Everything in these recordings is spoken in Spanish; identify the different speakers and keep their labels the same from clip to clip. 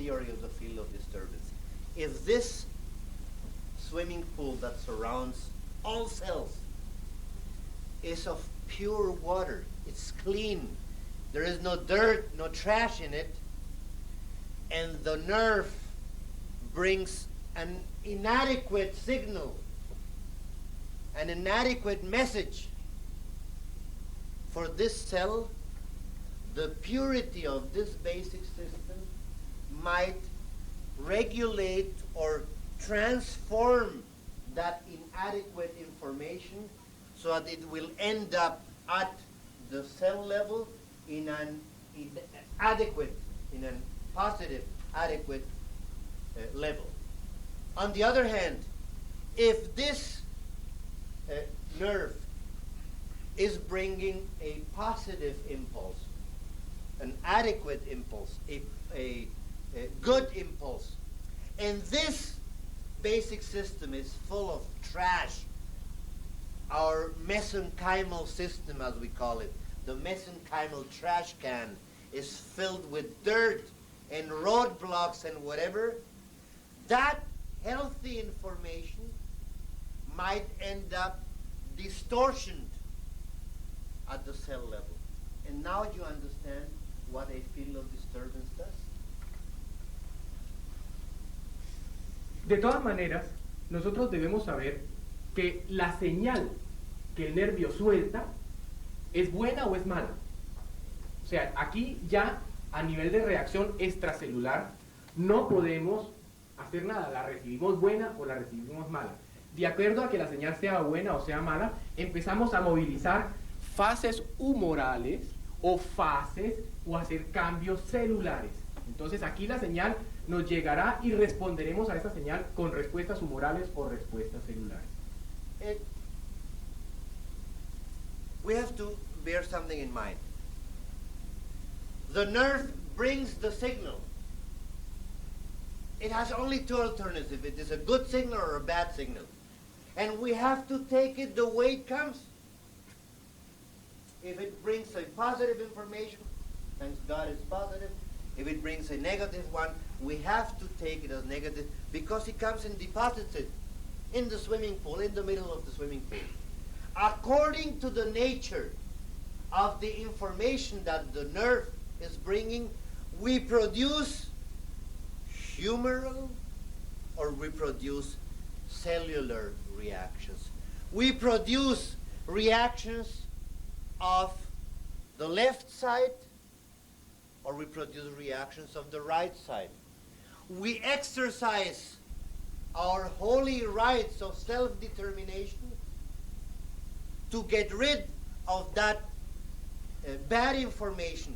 Speaker 1: theory of the field of disturbance. If this swimming pool that surrounds all cells is of pure water, it's clean, there is no dirt, no trash in it, and the nerve brings an inadequate signal, an inadequate message for this cell, the purity of this basic system might regulate or transform that inadequate information so that it will end up at the cell level in an adequate, in a positive, adequate level. On the other hand, if this nerve is bringing a positive impulse, an adequate impulse, a good impulse, and this basic system is full of trash, our mesenchymal system, as we call it, the mesenchymal trash can, is filled with dirt and roadblocks and whatever, that healthy information might end up distortioned at the cell level. And now you understand what a field of disturbance does.
Speaker 2: De todas maneras, nosotros debemos saber que la señal que el nervio suelta es buena o es mala. O sea, aquí ya a nivel de reacción extracelular no podemos hacer nada, la recibimos buena o la recibimos mala. De acuerdo a que la señal sea buena o sea mala, empezamos a movilizar fases humorales o fases o hacer cambios celulares. Entonces aquí la señal nos llegará y responderemos a esa señal con respuestas humorales o respuestas celulares.
Speaker 1: We have to bear something in mind. The nerve brings the signal. It has only two alternatives. It is a good signal or a bad signal. And we have to take it the way it comes. If it brings a positive information, thanks God it's positive. If it brings a negative one, we have to take it as negative because it comes and deposits it in the swimming pool, in the middle of the swimming pool. According to the nature of the information that the nerve is bringing, we produce humoral or we produce cellular reactions. We produce reactions of the left side or we produce reactions of the right side. We exercise our holy rights of self-determination to get rid of that bad information.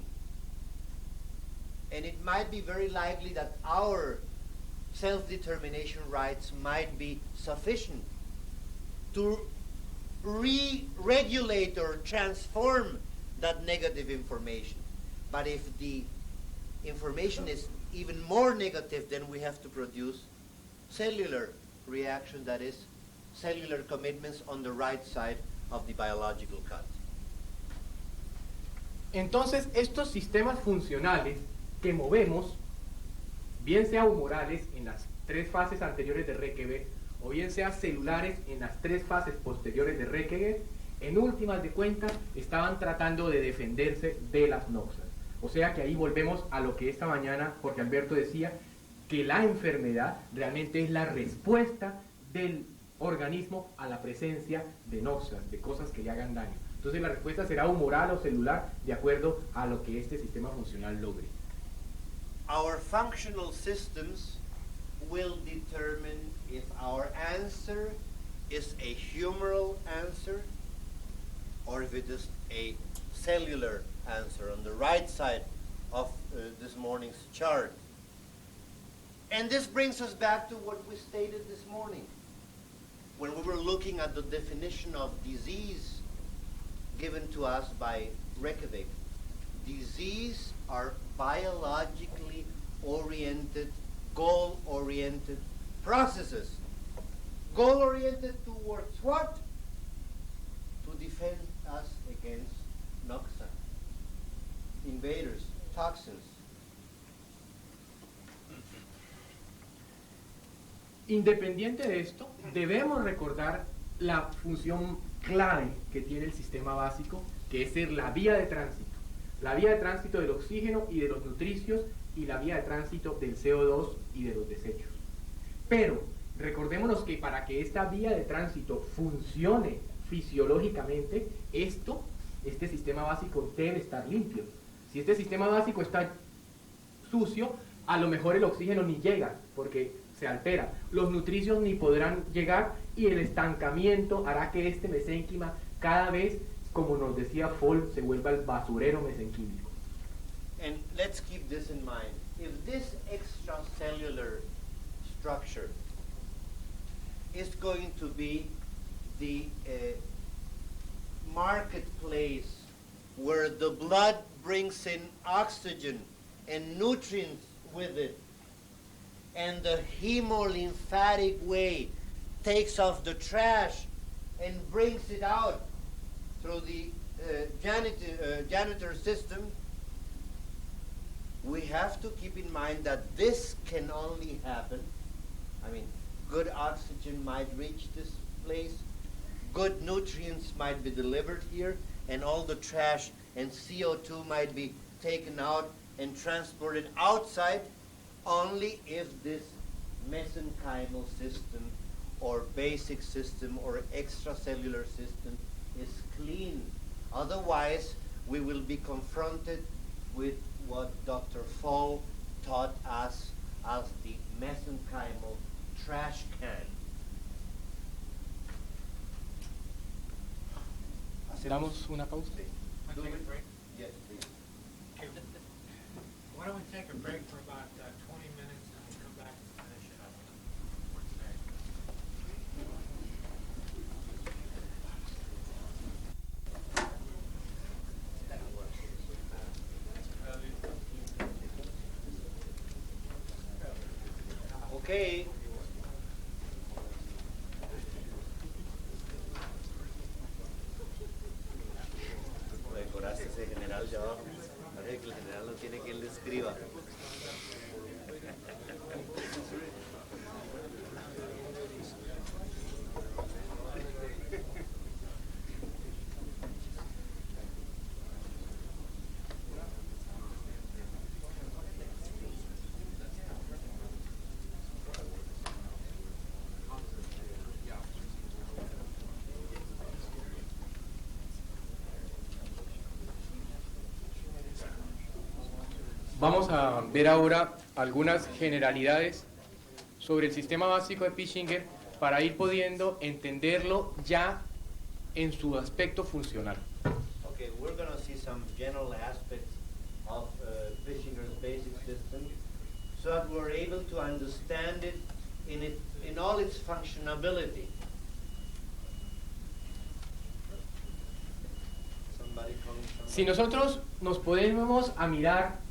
Speaker 1: And it might be very likely that our self-determination rights might be sufficient to re-regulate or transform that negative information. But if the information is even more negative, then we have to produce cellular reaction, that is, cellular commitments on the right side of the biological cut.
Speaker 2: Entonces, estos sistemas funcionales que movemos, bien sea humorales en las tres fases anteriores de Requever, o bien sea celulares en las tres fases posteriores de Requever, en últimas de cuentas estaban tratando de defenderse de las noxas. O sea que ahí volvemos a lo que esta mañana Jorge Alberto decía, que la enfermedad realmente es la respuesta del organismo a la presencia de noxas, de cosas que le hagan daño. Entonces la respuesta será humoral o celular de acuerdo a lo que este sistema funcional logre.
Speaker 1: Our functional systems will determine if our answer is a humoral answer or if it is a cellular answer on the right side of this morning's chart. And this brings us back to what we stated this morning when we were looking at the definition of disease given to us by Reykjavik. Disease are biologically oriented, goal-oriented processes. Goal-oriented towards what? To defend us against noxa, invaders, toxins.
Speaker 2: Independiente de esto, debemos recordar la función clave que tiene el sistema básico, que es ser la vía de tránsito. La vía de tránsito del oxígeno y de los nutricios y la vía de tránsito del CO2 y de los desechos. Pero recordémonos que para que esta vía de tránsito funcione fisiológicamente, este sistema básico debe estar limpio. Si este sistema básico está sucio, a lo mejor el oxígeno ni llega, porque se altera. Los nutricios ni podrán llegar y el estancamiento hará que este mesénquima cada vez, como nos decía Fall, se vuelva el basurero mesenquímico.
Speaker 1: And let's keep this in mind. If this extracellular structure is going to be the marketplace where the blood brings in oxygen and nutrients with it, and the hemolymphatic way takes off the trash and brings it out through the janitor system, we have to keep in mind that this can only happen. I mean, good oxygen might reach this place, good nutrients might be delivered here, and all the trash and CO2 might be taken out and transported outside, only if this mesenchymal system or basic system or extracellular system is clean. Otherwise, we will be confronted with what Dr. Fall taught us as the mesenchymal trash can.
Speaker 2: Damos una pausa.
Speaker 1: Do we- Yes, please.
Speaker 3: Okay. Why don't we take a break for about 20 minutes and we'll come back and finish it up for today.
Speaker 1: Okay. Lo decoraste ese general ya abajo. Parece que el general no tiene quien le escriba.
Speaker 2: Vamos a ver ahora algunas generalidades sobre el sistema básico de Pischinger para ir pudiendo entenderlo ya en su aspecto funcional.
Speaker 1: Okay, we're going to see some general aspects of Fischinger's basic system so that we're able to understand it in all its functionability. Somebody calling somebody?
Speaker 2: Si nosotros nos podemos a mirar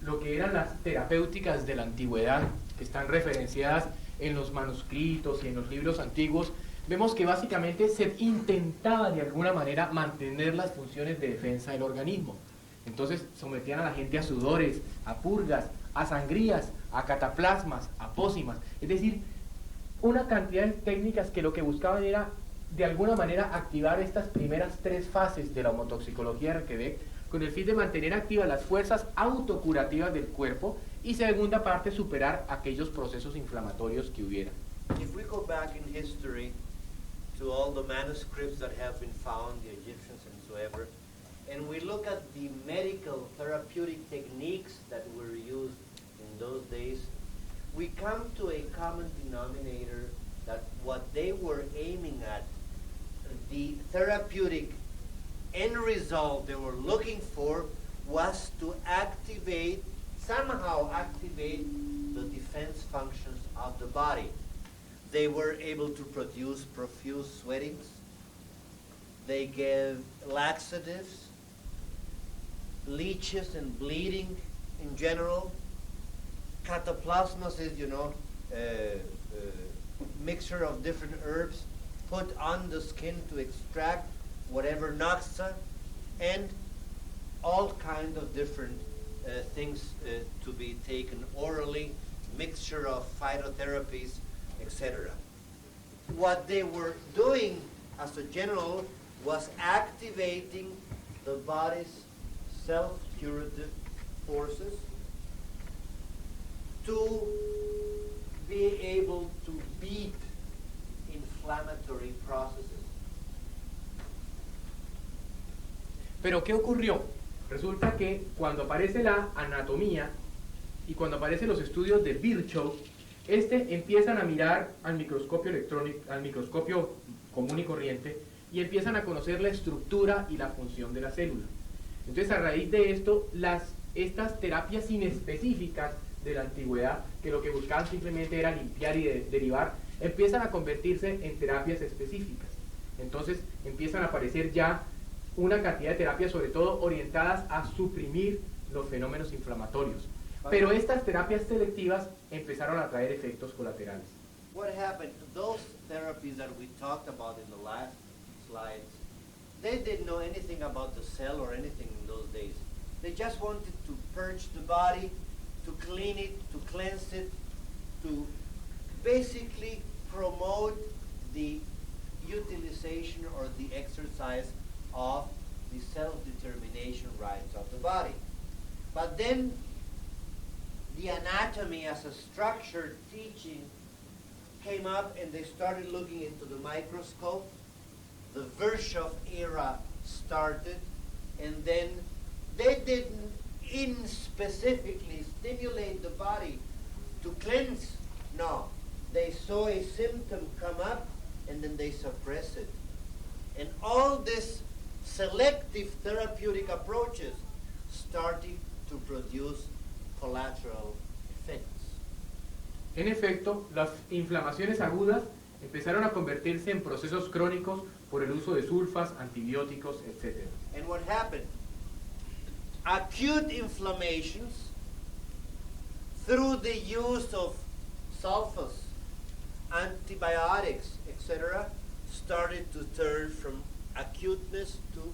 Speaker 2: lo que eran las terapéuticas de la antigüedad, que están referenciadas en los manuscritos y en los libros antiguos, vemos que básicamente se intentaba de alguna manera mantener las funciones de defensa del organismo. Entonces sometían a la gente a sudores, a purgas, a sangrías, a cataplasmas, a pócimas. Es decir, una cantidad de técnicas que lo que buscaban era de alguna manera activar estas primeras tres fases de la homotoxicología de Reykjavik con el fin de mantener activas las fuerzas autocurativas del cuerpo y segunda parte superar aquellos procesos inflamatorios que hubiera.
Speaker 1: If we go back in history to all the manuscripts that have been found, the Egyptians and so ever, and we look at the medical therapeutic techniques that were used in those days, we come to a common denominator that what they were aiming at, the therapeutic end result they were looking for, was to somehow activate the defense functions of the body. They were able to produce profuse sweatings. They gave laxatives, leeches and bleeding in general. Cataplasmas is, mixture of different herbs put on the skin to extract whatever noxa, and all kinds of different things to be taken orally, mixture of phytotherapies etc. What they were doing as a general was activating the body's self-curative forces to be able to beat inflammatory processes.
Speaker 2: Pero ¿qué ocurrió? Resulta que cuando aparece la anatomía y cuando aparecen los estudios de Virchow, empiezan a mirar al microscopio electrónico, al microscopio común y corriente, y empiezan a conocer la estructura y la función de la célula. Entonces, a raíz de esto, estas terapias inespecíficas de la antigüedad, que lo que buscaban simplemente era limpiar y derivar, empiezan a convertirse en terapias específicas. Entonces, empiezan a aparecer ya una cantidad de terapias, sobre todo orientadas a suprimir los fenómenos inflamatorios. Pero estas terapias selectivas empezaron a traer efectos colaterales.
Speaker 1: What happened? Those therapies that we talked about in the last slides, they didn't know anything about the cell or anything in those days. They just wanted to purge the body, to clean it, to cleanse it, to basically promote the utilization or the exercise of the self-determination rights of the body. But then the anatomy as a structured teaching came up, and they started looking into the microscope. The Virchow era started, and then they didn't specifically stimulate the body to cleanse. No, they saw a symptom come up, and then they suppress it. And all these selective therapeutic approaches started to produce collateral effects.
Speaker 2: En efecto, las inflamaciones agudas empezaron a convertirse en procesos crónicos por el uso de sulfas, antibióticos, etc.
Speaker 1: And what happened? Acute inflammations, through the use of sulfas, antibiotics, etc., started to turn from acuteness to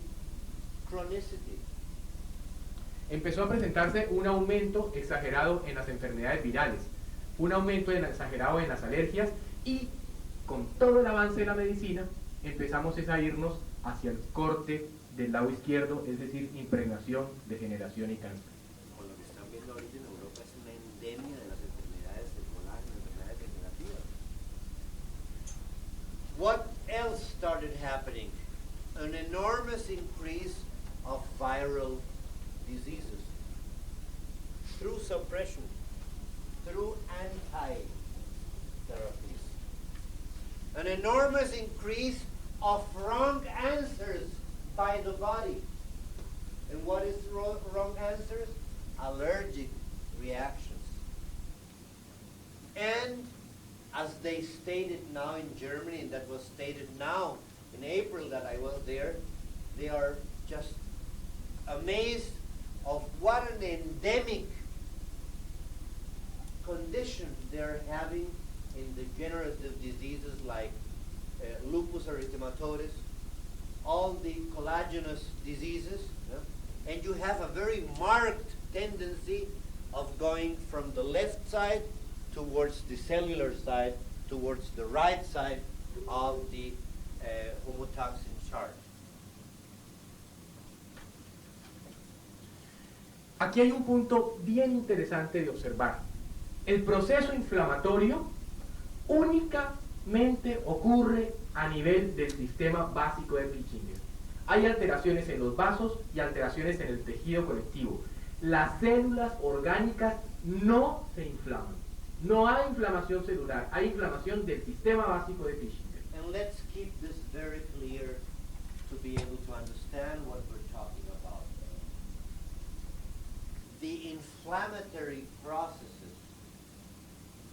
Speaker 1: chronicity.
Speaker 2: Empezó a presentarse un aumento exagerado en las enfermedades virales, un aumento exagerado en las alergias, y con todo el avance de la medicina empezamos a irnos hacia el corte del lado izquierdo, es decir, impregnación, degeneración y cáncer.
Speaker 1: Con lo que están viendo ahorita en Europa es una endemia de las enfermedades del colágeno, enfermedades degenerativas. What else started happening? An enormous increase of viral diseases through suppression, through anti-therapies. An enormous increase of wrong answers by the body. And what is wrong answers? Allergic reactions. And as they stated now in Germany, and that was stated now in April that I was there, they are just amazed of what an endemic condition they're having in degenerative diseases like lupus erythematosus, all the collagenous diseases, and you have a very marked tendency of going from the left side towards the cellular side, towards the right side of the homotoxin chart.
Speaker 2: Aquí hay un punto bien interesante de observar. El proceso inflamatorio únicamente ocurre a nivel del sistema básico de Pitschinger. Hay alteraciones en los vasos y alteraciones en el tejido conectivo. Las células orgánicas no se inflaman. No hay inflamación celular, hay inflamación del sistema básico de Pitschinger.
Speaker 1: And let's keep this very clear to be able to understand what we're talking about. The inflammatory processes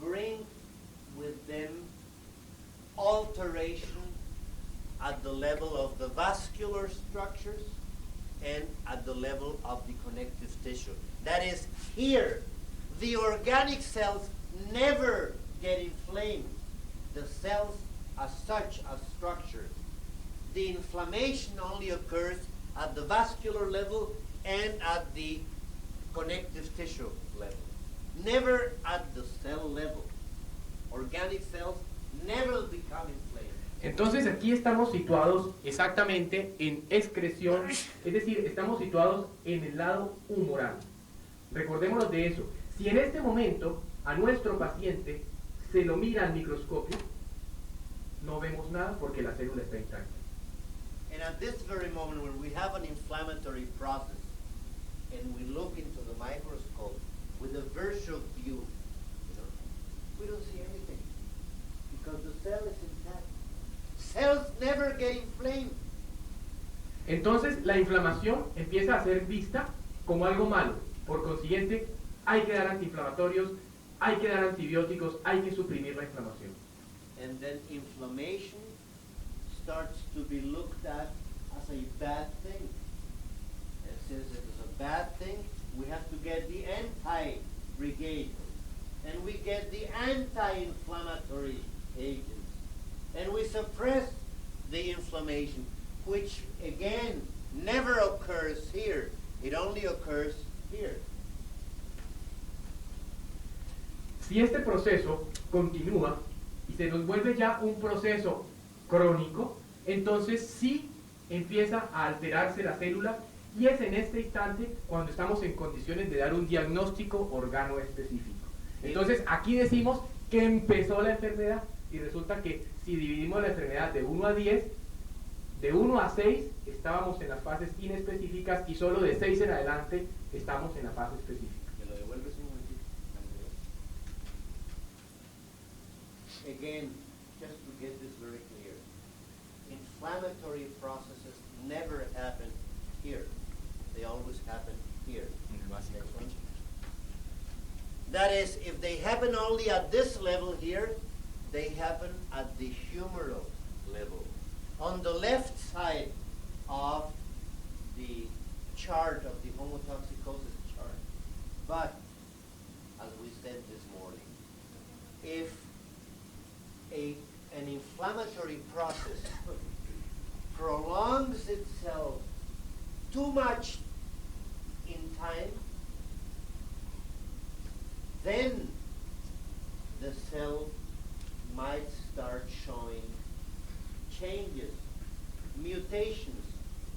Speaker 1: bring with them alteration at the level of the vascular structures and at the level of the connective tissue. That is, here, the organic cells never get inflamed. The cells as such as structures. The inflammation only occurs at the vascular level and at the connective tissue level. Never at the cell level Organic cells never become inflamed.
Speaker 2: Entonces aquí estamos situados exactamente en excreción, es decir, estamos situados en el lado humoral. Recordémonos de eso. Si en este momento a nuestro paciente se lo mira al microscopio, no vemos nada porque la célula está intacta.
Speaker 1: And at this very moment, when we have an inflammatory process, and we look into the microscope with a virtual view, we don't see anything because the cell is intact. Cells never get inflamed.
Speaker 2: Entonces la inflamación empieza a ser vista como algo malo. Por consiguiente, hay que dar antiinflamatorios, hay que dar antibióticos, hay que suprimir la inflamación.
Speaker 1: And then inflammation starts to be looked at as a bad thing. And since it is a bad thing, we have to get the anti-brigade. And we get the anti-inflammatory agents. And we suppress the inflammation, which again never occurs here. It only occurs here.
Speaker 2: Si este proceso continúa y se nos vuelve ya un proceso crónico, entonces sí empieza a alterarse la célula y es en este instante cuando estamos en condiciones de dar un diagnóstico organo específico. Entonces aquí decimos que empezó la enfermedad y resulta que si dividimos la enfermedad de 1 a 10, de 1 a 6 estábamos en las fases inespecíficas y solo de 6 en adelante estamos en la fase específica.
Speaker 1: ¿Me lo devuelves un momentito? Again, just to get this very clear, inflammatory processes never happen here. They always happen here. Next one. That is, if they happen only at this level here, they happen at the humoral level. On the left side of the chart of the homotoxicosis chart. But, as we said this morning, if an inflammatory process prolongs itself too much in time, then the cell might start showing changes, mutations,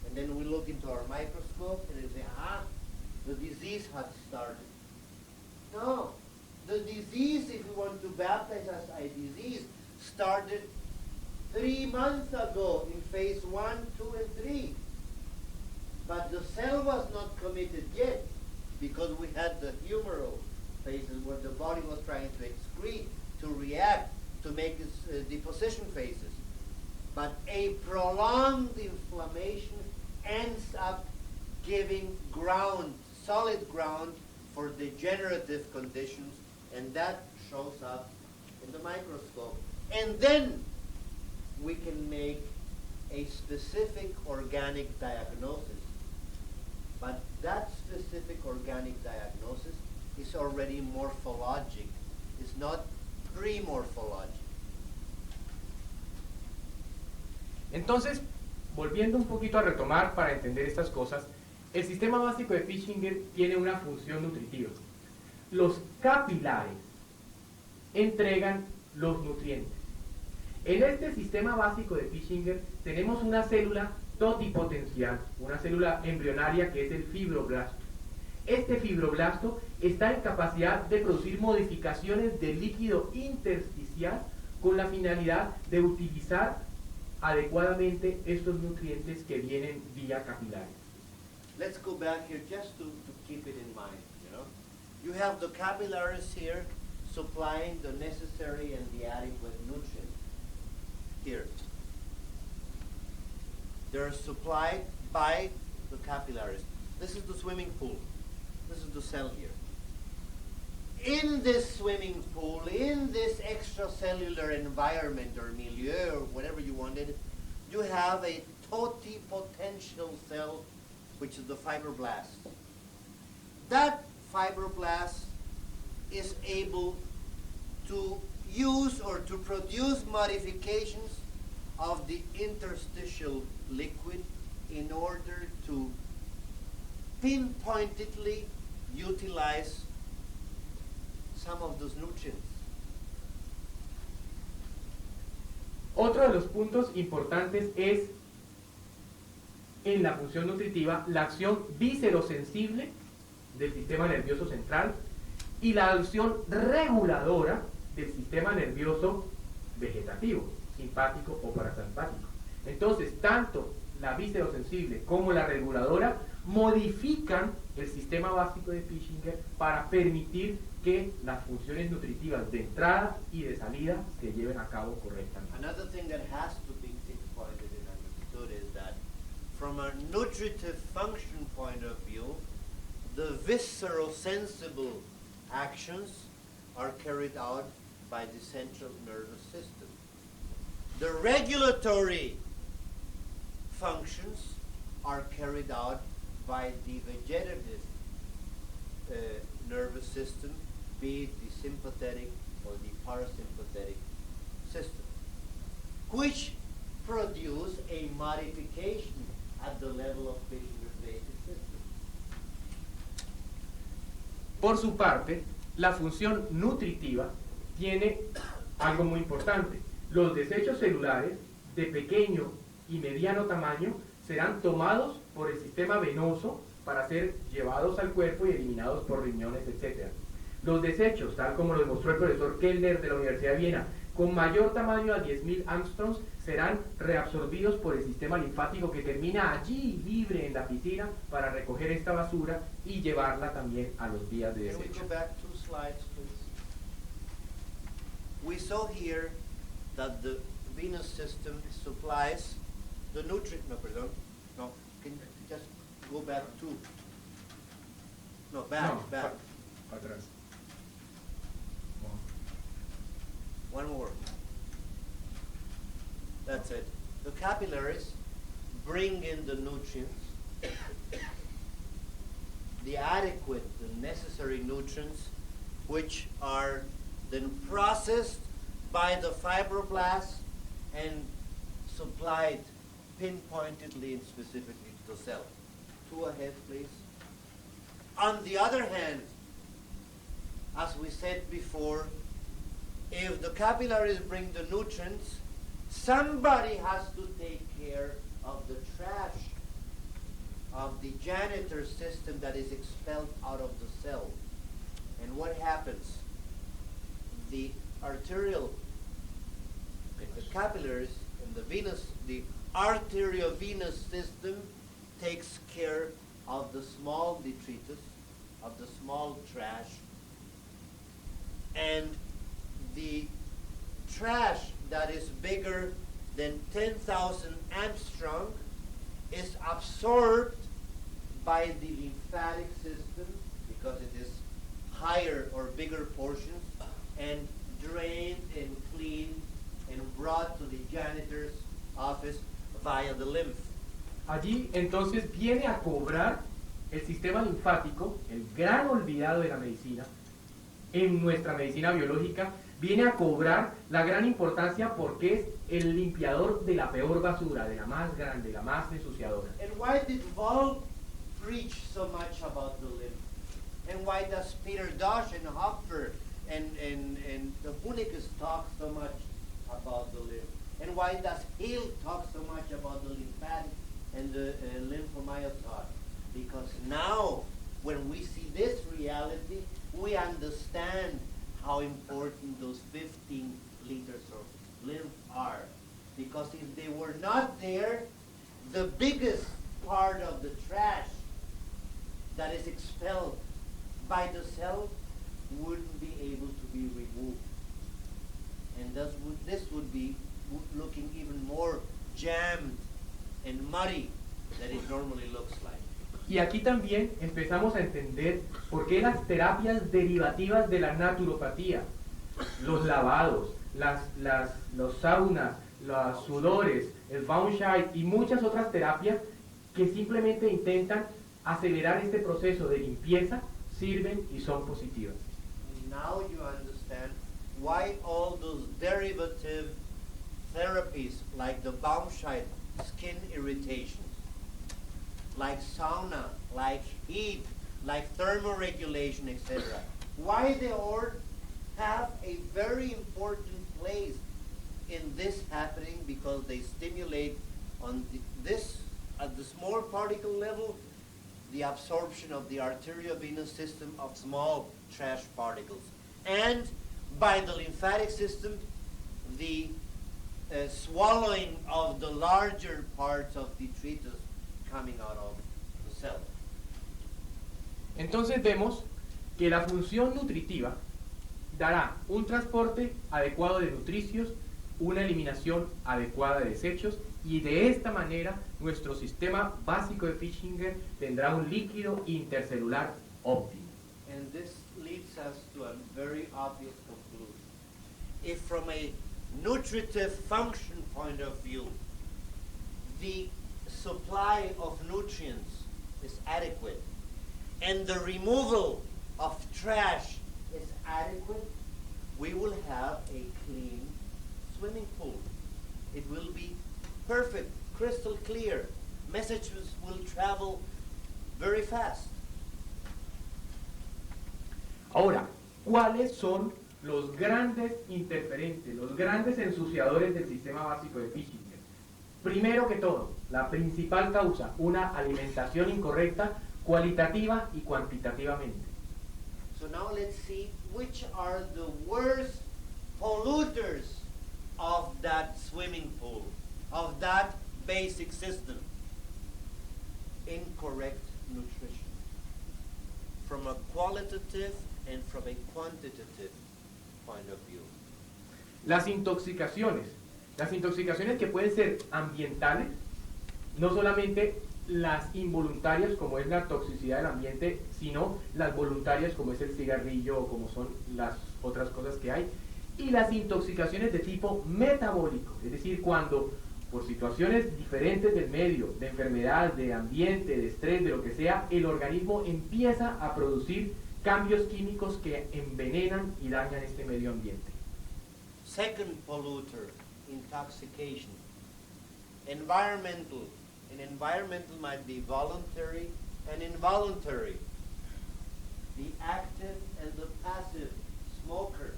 Speaker 1: and then we look into our microscope and we say, the disease has started. No, the disease, if we want to baptize as a disease, started 3 months ago in phase 1, 2, and 3. But the cell was not committed yet because we had the humoral phases where the body was trying to excrete, to react, to make its deposition phases. But a prolonged inflammation ends up giving ground, solid ground for degenerative conditions, and that shows up in the microscope. And then we can make a specific organic diagnosis. But that specific organic diagnosis is already morphologic. It's not pre-morphologic.
Speaker 2: Entonces, volviendo un poquito a retomar para entender estas cosas, el sistema básico de Fischinger tiene una función nutritiva. Los capilares entregan los nutrientes. En este sistema básico de Fischinger tenemos una célula totipotencial, una célula embrionaria que es el fibroblasto. Este fibroblasto está en capacidad de producir modificaciones del líquido intersticial con la finalidad de utilizar adecuadamente estos nutrientes que vienen vía capilares.
Speaker 1: Let's go back here just to keep it in mind, You have the capillaries here supplying the necessary and the adequate nutrients. Here. They're supplied by the capillaries. This is the swimming pool. This is the cell here. In this swimming pool, in this extracellular environment or milieu or whatever you wanted, you have a totipotential cell, which is the fibroblast. That fibroblast is able to use or to produce modifications of the interstitial liquid in order to pinpointedly utilize some of those nutrients.
Speaker 2: Otro de los puntos importantes es, en la función nutritiva, la acción viscerosensible del sistema nervioso central y la acción reguladora del sistema nervioso vegetativo, simpático o parasimpático. Entonces, tanto la viscerosensible como la reguladora modifican el sistema básico de Pischinger para permitir que las funciones nutritivas de entrada y de salida se lleven a cabo correctamente.
Speaker 1: Another thing that has to be pinpointed and understood is that from a nutritive function point of view, the visceral-sensible actions are carried out by the central nervous system. The regulatory functions are carried out by the vegetative nervous system, be it the sympathetic or the parasympathetic system, which produce a modification at the level of Pischinger's basic system.
Speaker 2: Por su parte, la función nutritiva tiene algo muy importante. Los desechos celulares de pequeño y mediano tamaño serán tomados por el sistema venoso para ser llevados al cuerpo y eliminados por riñones, etc. Los desechos, tal como lo demostró el profesor Kellner de la Universidad de Viena, con mayor tamaño a 10.000 Angstroms, serán reabsorbidos por el sistema linfático que termina allí libre en la piscina para recoger esta basura y llevarla también a los vías de
Speaker 1: Can we
Speaker 2: desecho.
Speaker 1: go back 2 slides, please? We saw here that the venous system supplies the nutrient. No, perdón. No, can you just go back 2? No, back,
Speaker 2: No,
Speaker 1: back.
Speaker 2: Atrás.
Speaker 1: One more. That's it. The capillaries bring in the nutrients, the adequate, the necessary nutrients, which are then processed by the fibroblasts and supplied pinpointedly and specifically to the cell. 2 ahead, please. On the other hand, as we said before, if the capillaries bring the nutrients, somebody has to take care of the trash of the janitor system that is expelled out of the cell. And what happens? The arterial, the capillaries and the venous, the arteriovenous system takes care of the small detritus, of the small trash, and the trash that is bigger than 10,000 Armstrong is absorbed by the lymphatic system because it is higher or bigger portions and drained and cleaned and brought to the janitor's office via the lymph.
Speaker 2: Allí entonces viene a cobrar el sistema linfático, el gran olvidado de la medicina, en nuestra medicina biológica, viene a cobrar la gran importancia porque es el limpiador de la peor basura, de la más grande, la más ensuciadora.
Speaker 1: And why did Volk preach so much about the lymph? And why does Peter Dosch and Hopfer and the Hunicus talk so much about the lymph? And why does Hill talk so much about the lymphatic and the lymphomyocyte? Because now, when we see this reality, we understand how important those 15 liters of lymph are. Because if they were not there, the biggest part of the trash that is expelled by the cell wouldn't be able to be removed. And this would be looking even more jammed and muddy than it normally looks like.
Speaker 2: Y aquí también empezamos a entender por qué las terapias derivativas de la naturopatía, los lavados, los saunas, los sudores, el Baumscheidt y muchas otras terapias que simplemente intentan acelerar este proceso de limpieza, sirven y son positivas.
Speaker 1: Now you understand why all those derivative therapies like the Baumscheidt skin irritations, like sauna, like heat, like thermoregulation, etc. Why they all have a very important place in this happening because they stimulate on at the small particle level, the absorption of the arteriovenous system of small trash particles. And by the lymphatic system, the swallowing of the larger parts of detritus coming out of the cell.
Speaker 2: Entonces vemos que la función nutritiva dará un transporte adecuado de nutricios, una eliminación adecuada de desechos, y de esta manera nuestro sistema básico de Fischinger tendrá un líquido intercelular óptimo.
Speaker 1: And this leads us to a very obvious conclusion. If from a nutritive function point of view, the supply of nutrients is adequate, and the removal of trash is adequate, we will have a clean swimming pool. It will be perfect, crystal clear. Messages will travel very fast.
Speaker 2: Ahora, ¿cuáles son los grandes interferentes, los grandes ensuciadores del sistema básico de Fischinger? Primero que todo, la principal causa, una alimentación incorrecta cualitativa y cuantitativamente.
Speaker 1: So now let's see which are the worst polluters of that swimming pool, of that basic system. Incorrect nutrition. From a qualitative and from a quantitative point of view.
Speaker 2: Las intoxicaciones que pueden ser ambientales, no solamente las involuntarias como es la toxicidad del ambiente, sino las voluntarias como es el cigarrillo o como son las otras cosas que hay, y las intoxicaciones de tipo metabólico, es decir, cuando por situaciones diferentes del medio, de enfermedad, de ambiente, de estrés, de lo que sea, el organismo empieza a producir cambios químicos que envenenan y dañan este medio ambiente.
Speaker 1: Second polluter, intoxication. Environmental. And environmental might be voluntary and involuntary. The active and the passive smoker.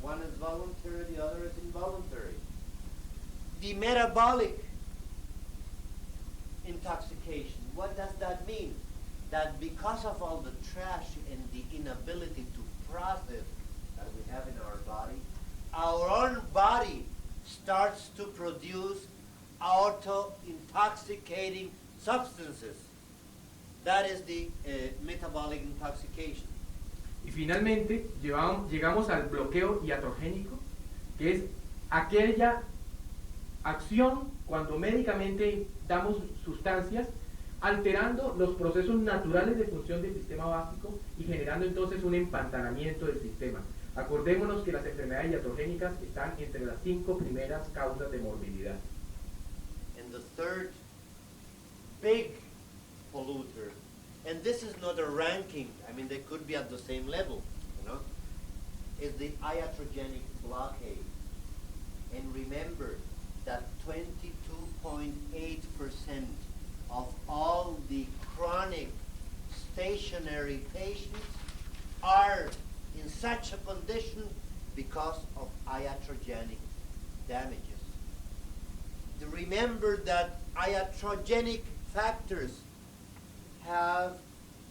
Speaker 1: One is voluntary, the other is involuntary. The metabolic intoxication. What does that mean? That because of all the trash and the inability to process that we have in our body, our own body starts to produce auto-intoxicating substances. That is the metabolic intoxication.
Speaker 2: Y finalmente llegamos al bloqueo iatrogénico, que es aquella acción cuando médicamente damos sustancias alterando los procesos naturales de función del sistema básico y generando entonces un empantanamiento del sistema. Acordémonos que las enfermedades iatrogénicas están entre las 5 primeras causas de morbilidad.
Speaker 1: And the third big polluter, and this is not a ranking, I mean they could be at the same level, you know, is the iatrogenic blockade. And remember that 22.8% of all the chronic stationary patients are in such a condition because of iatrogenic damages. Remember that iatrogenic factors have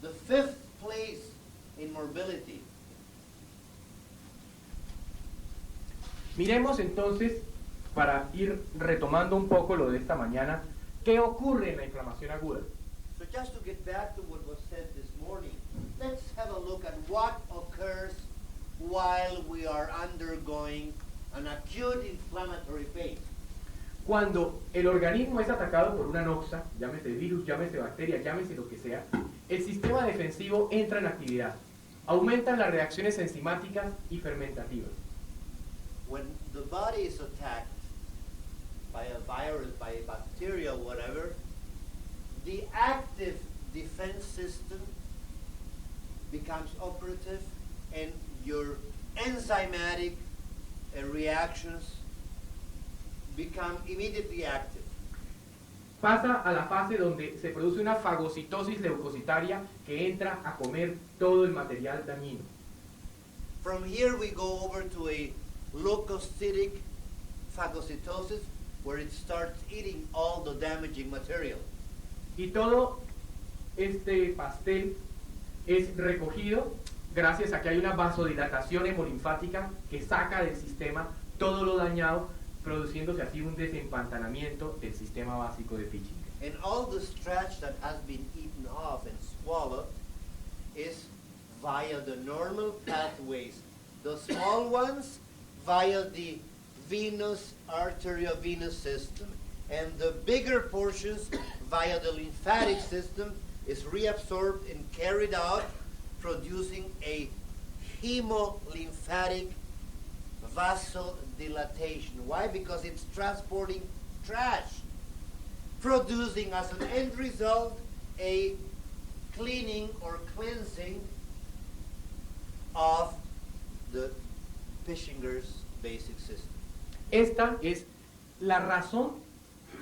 Speaker 1: the 5th place in morbidity.
Speaker 2: Miremos entonces, para ir retomando un poco lo de esta mañana, ¿qué ocurre en la inflamación aguda?
Speaker 1: So just to get back to what was said this morning, let's have a look at what occurs while we are undergoing an acute inflammatory phase.
Speaker 2: Cuando el organismo es atacado por una noxa, llámese virus, llámese bacteria, llámese lo que sea, el sistema defensivo entra en actividad. Aumentan las reacciones enzimáticas y fermentativas.
Speaker 1: When the body is attacked by a virus, by a bacteria, whatever, the active defense system becomes operative and your enzymatic reactions become immediately active.
Speaker 2: Pasa a la fase donde se produce una fagocitosis leucocitaria que entra a comer todo el material dañino.
Speaker 1: From here we go over to a leukocytic phagocytosis, where it starts eating all the damaging material.
Speaker 2: Y todo este pastel es recogido gracias a que hay una vasodilatación hemolinfática que saca del sistema todo lo dañado, produciéndose así un desempantanamiento del sistema básico de Pichinga.
Speaker 1: And all the starch that has been eaten off and swallowed is via the normal pathways. The small ones via the venous, arteriovenous system. And the bigger portions via the lymphatic system is reabsorbed and carried out, producing a hemolymphatic vasodilatation. Why? Because it's transporting trash, producing as an end result a cleaning or cleansing of the Pichinger's basic system.
Speaker 2: Esta es la razón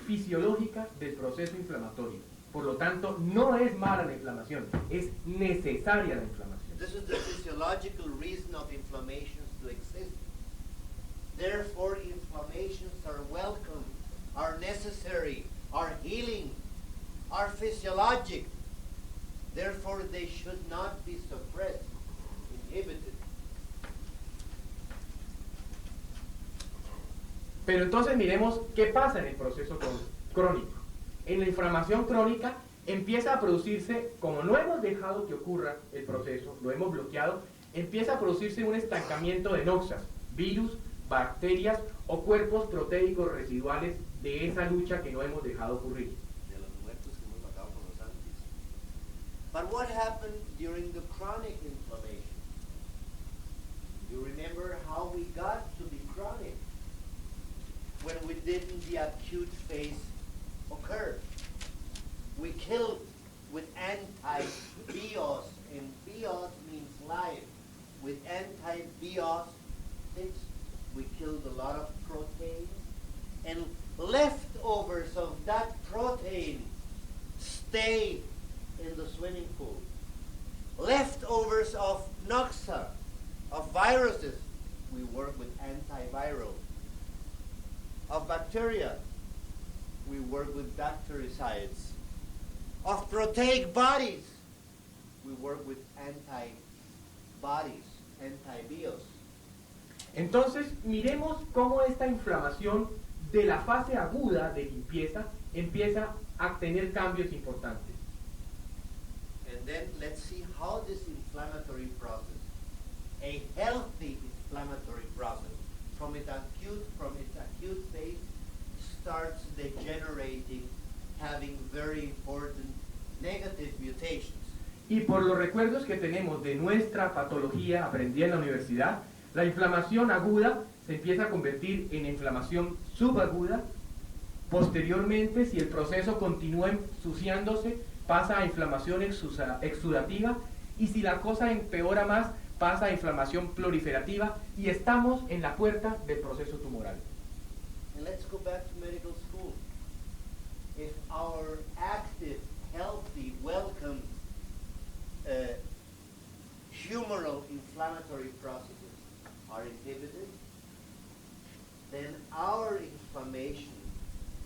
Speaker 2: fisiológica del proceso inflamatorio. Por lo tanto, no es mala la inflamación, es necesaria la inflamación.
Speaker 1: This is the physiological reason of inflammations to exist. Therefore, inflammations are welcome, are necessary, are healing, are physiologic. Therefore, they should not be suppressed, inhibited.
Speaker 2: Pero entonces miremos qué pasa en el proceso crónico. En la inflamación crónica empieza a producirse, como no hemos dejado que ocurra el proceso, lo hemos bloqueado, empieza a producirse un estancamiento de noxas, virus, bacterias o cuerpos proteicos residuales de esa lucha que no hemos dejado ocurrir.
Speaker 1: De los muertos que hemos matado con los antis. But what happened during the chronic inflammation? You remember how we got to be chronic when we didn't the acute phase occur. We killed with anti-bios, and bios means life. With anti-bios, we killed a lot of protein, and leftovers of that protein stay in the swimming pool. Leftovers of noxa, of viruses, we work with antiviral. Of bacteria, we work with bactericides. Of proteic bodies, we work with antibodies, antibios.
Speaker 2: Entonces, miremos cómo esta inflamación de la fase aguda de limpieza empieza a tener cambios importantes.
Speaker 1: And then let's see how this inflammatory process, a healthy inflammatory process, from its acute phase, starts degenerating, having very important negative mutations.
Speaker 2: Y por los recuerdos que tenemos de nuestra patología aprendida en la universidad, la inflamación aguda se empieza a convertir en inflamación subaguda. Posteriormente, si el proceso continúa ensuciándose, pasa a inflamación exudativa, y si la cosa empeora más, pasa a inflamación proliferativa, y estamos en la puerta del proceso tumoral.
Speaker 1: And let's go back to medical school. If our active, healthy, welcome, humoral inflammatory processes are inhibited, then our inflammation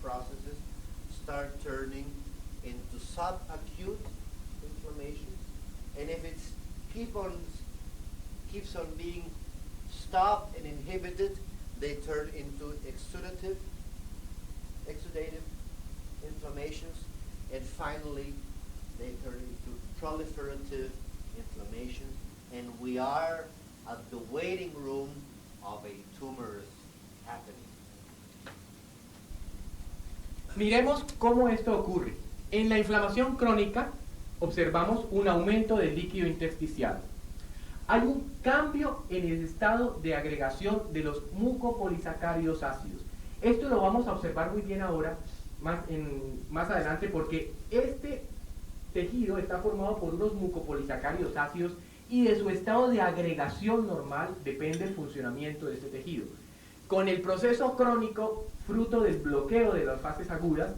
Speaker 1: processes start turning into subacute inflammation. And if it keeps on being stopped and inhibited, they turn into exudative inflammations, and finally they turn into proliferative inflammation, and we are at the waiting room of a tumor happening.
Speaker 2: Miremos cómo esto ocurre. En la inflamación crónica observamos un aumento del líquido intersticial. Hay un cambio en el estado de agregación de los mucopolisacáridos ácidos. Esto lo vamos a observar muy bien ahora, más adelante, porque este tejido está formado por unos mucopolisacáridos ácidos y de su estado de agregación normal depende el funcionamiento de este tejido. Con el proceso crónico, fruto del bloqueo de las fases agudas,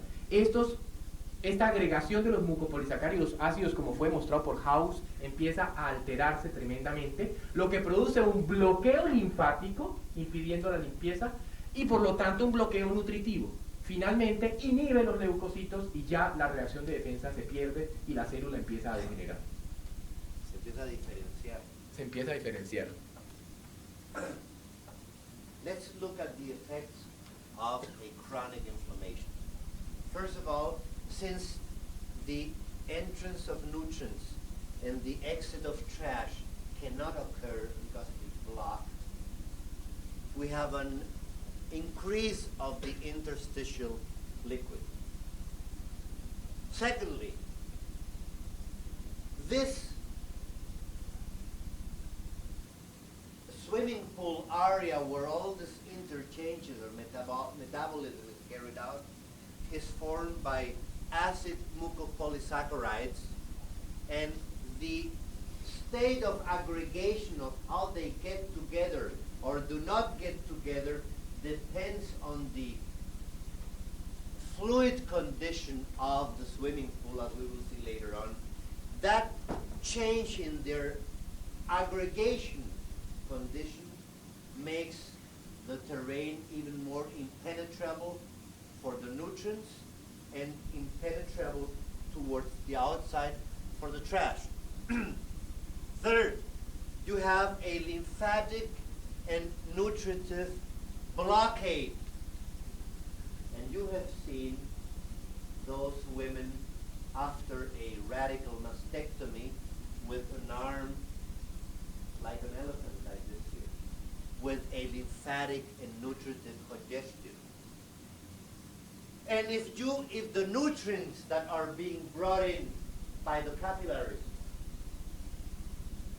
Speaker 2: esta agregación de los mucopolisacáridos ácidos, como fue mostrado por House, empieza a alterarse tremendamente, lo que produce un bloqueo linfático, impidiendo la limpieza, y por lo tanto un bloqueo nutritivo. Finalmente inhibe los leucocitos y ya la reacción de defensa se pierde y la célula empieza a degenerar.
Speaker 1: Se empieza a diferenciar.
Speaker 2: Se empieza a diferenciar.
Speaker 1: Let's look at the effects of a chronic inflammation. First of all, since the entrance of nutrients and the exit of trash cannot occur because it is blocked, we have an increase of the interstitial liquid. Secondly, this swimming pool area where all this interchanges or metabolism is carried out is formed by acid mucopolysaccharides, and the state of aggregation of how they get together or do not get together depends on the fluid condition of the swimming pool, as we will see later on. That change in their aggregation condition makes the terrain even more impenetrable for the nutrients and impenetrable towards the outside for the trash. Third, you have a lymphatic and nutritive blockade. And you have seen those women after a radical mastectomy with an arm like an elephant, like this here, with a lymphatic and nutritive congestion. And if the nutrients that are being brought in by the capillaries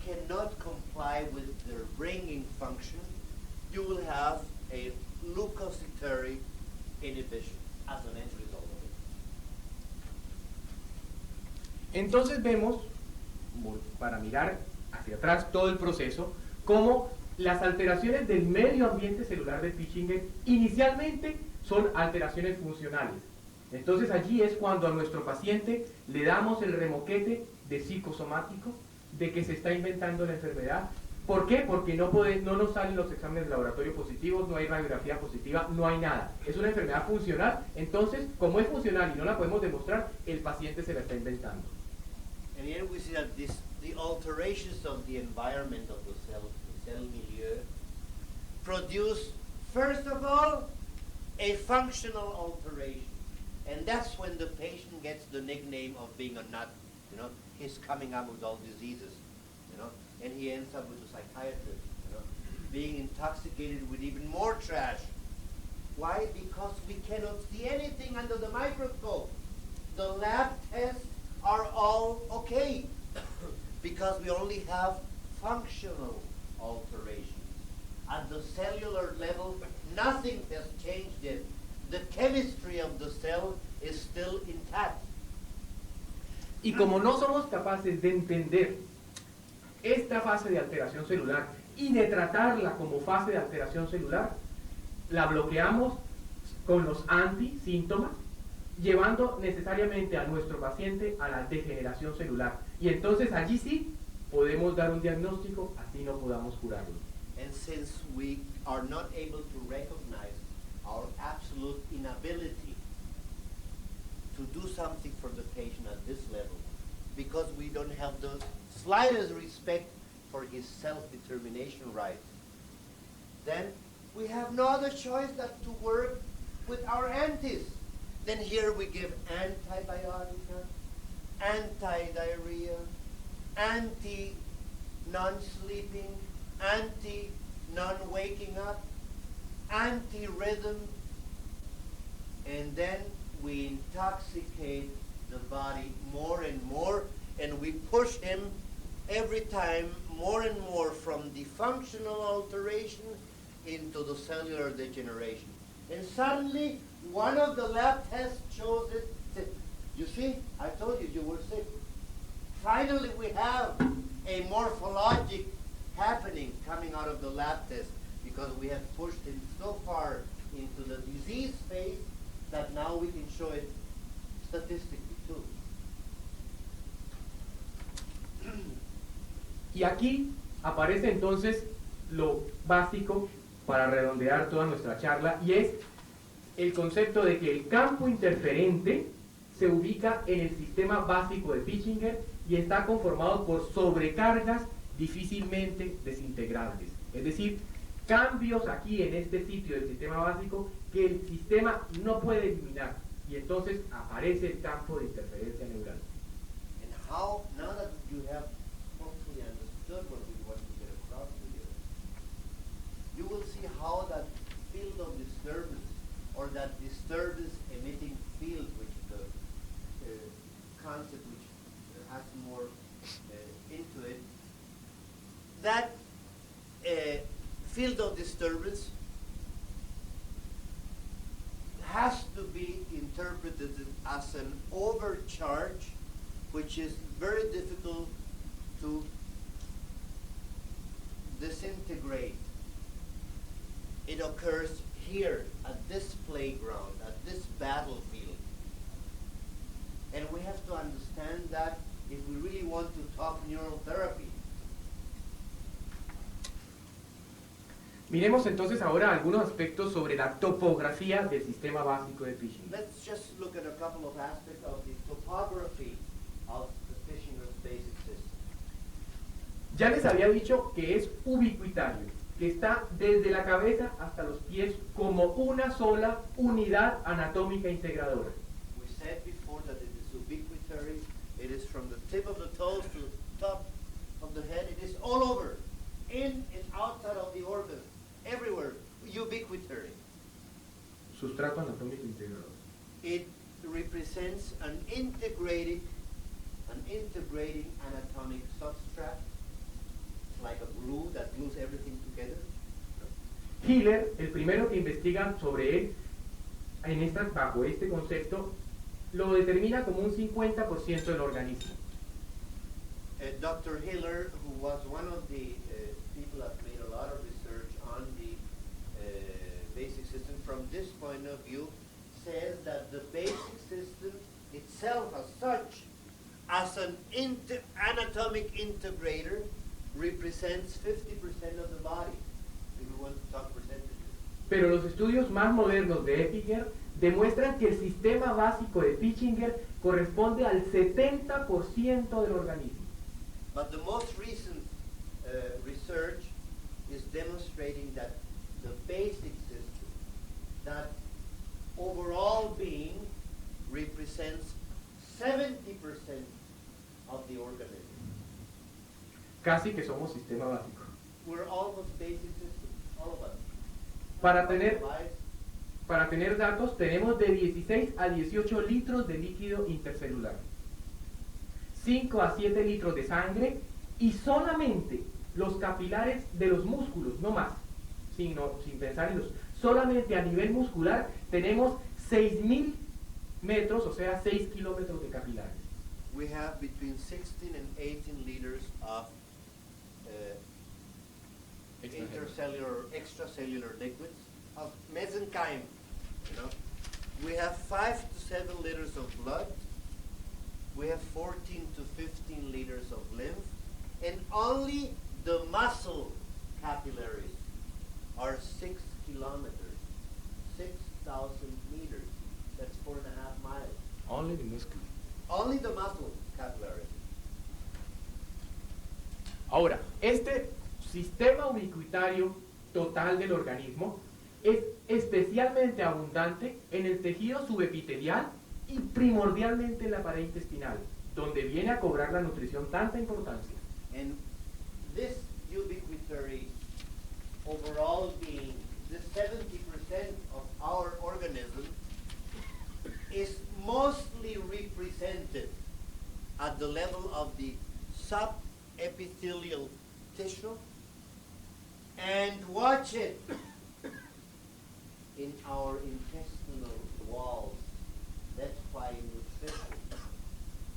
Speaker 1: cannot comply with their bringing function, you will have a leukocytary inhibition as an end result of it.
Speaker 2: Entonces vemos, para mirar hacia atrás todo el proceso, cómo las alteraciones del medio ambiente celular de Pichinger inicialmente son alteraciones funcionales. Entonces allí es cuando a nuestro paciente le damos el remoquete de psicosomático, de que se está inventando la enfermedad. ¿Por qué? Porque no nos salen los exámenes de laboratorio positivos, no hay radiografía positiva, no hay nada. Es una enfermedad funcional, entonces como es funcional y no la podemos demostrar, el paciente se la está inventando.
Speaker 1: And here we see that the alterations of the environment of the cell milieu, produce, first of all, a functional alteration. And that's when the patient gets the nickname of being a nut. You know, he's coming up with all diseases, you know, and he ends up with a psychiatrist, you know, being intoxicated with even more trash. Why? Because we cannot see anything under the microscope. The lab tests are all okay because we only have functional alterations. At the cellular level, nothing has changed yet. The chemistry of the cell is still intact.
Speaker 2: Y como no somos capaces de entender esta fase de alteración celular y de tratarla como fase de alteración celular, la bloqueamos con los antisíntomas, llevando necesariamente a nuestro paciente a la degeneración celular. Y entonces allí sí podemos dar un diagnóstico, así no podamos curarlo.
Speaker 1: And since we are not able to recognize our absolute inability to do something for the patient at this level, because we don't have the slightest respect for his self-determination rights, then we have no other choice than to work with our antis. Then here we give antibiotica, anti-diarrhea, anti-non-sleeping, anti-non-waking up, anti-rhythm, and then we intoxicate the body more and more, and we push him every time more and more from the functional alteration into the cellular degeneration. And suddenly, one of the lab tests shows it. Said, you see, I told you were sick. Finally, we have a morphologic happening coming out of the lab test because we have pushed him so far into the disease phase that now we can show it statistically too.
Speaker 2: Y aquí aparece entonces lo básico para redondear toda nuestra charla, y es el concepto de que el campo interferente se ubica en el sistema básico de Pischinger y está conformado por sobrecargas difícilmente desintegrables. Es decir, cambios aquí en este sitio del sistema básico que el sistema no puede eliminar, y entonces aparece el campo de interferencia neural.
Speaker 1: And how, now that you have hopefully understood what we want to get across to you, you will see how that field of disturbance, or that disturbance emitting field, which is the concept which has more into it, that field of disturbance has to be interpreted as an overcharge, which is very difficult to disintegrate. It occurs here at this playground, at this battlefield. And we have to understand that if we really want to talk neural therapy.
Speaker 2: Miremos entonces ahora algunos aspectos sobre la topografía del sistema básico de Pischinger.
Speaker 1: Let's just look at a couple of aspects of the topography of the Pishinger's basic system.
Speaker 2: Ya les había dicho que es ubicuitario, que está desde la cabeza hasta los pies como una sola unidad anatómica integradora.
Speaker 1: We said before that it is ubiquitary. It is from the tip of the toes to the top of the head. It is all over, in and outside of the organ, everywhere, ubiquitary.
Speaker 2: Sustrato anatómico integrador.
Speaker 1: It represents an integrating anatomic substrate. It's like a glue that glues everything together.
Speaker 2: Hiller, el primero que investiga sobre él, bajo este concepto, lo determina como un 50% del organismo.
Speaker 1: Dr. Hiller, who was one of the people that made a lot of research on the basic system, from this point of view, says that the basic system itself as such, as an anatomic integrator, represents 50% of the body, if we want to talk percentages.
Speaker 2: Pero los estudios más modernos de Eppinger demuestran que el sistema básico de Pischinger corresponde al 70% del organismo.
Speaker 1: But the most recent research is demonstrating that the basic system, that overall being, represents 70% of the organism.
Speaker 2: Casi que somos sistema básico.
Speaker 1: We're almost basic system, all of us.
Speaker 2: Para tener,
Speaker 1: Life,
Speaker 2: para tener datos, tenemos de 16 a 18 litros de líquido intercelular, 5 a 7 litros de sangre y solamente los capilares de los músculos, no más, sin pensar en los, solamente a nivel muscular tenemos 6.000 metros, o sea, 6 kilómetros de capilares.
Speaker 1: we have between 16 and 18 liters of extracellular liquids of mesenchyme. You know, we have 5 to 7 liters of blood. We have 14 to 15 liters of lymph, and only the muscle capillaries are 6 kilometers, 6,000 meters. That's 4.5 miles.
Speaker 2: Only the muscle.
Speaker 1: Only the muscle capillaries.
Speaker 2: Ahora, este sistema ubicuitario total del organismo es especialmente abundante en el tejido subepitelial y primordialmente en la pared intestinal, donde viene a cobrar la nutrición tanta importancia.
Speaker 1: And this ubiquitary overall being, this 70% of our organism is mostly represented at the level of the subepithelial tissue, and watch it in our intestinal walls. That's why nutrition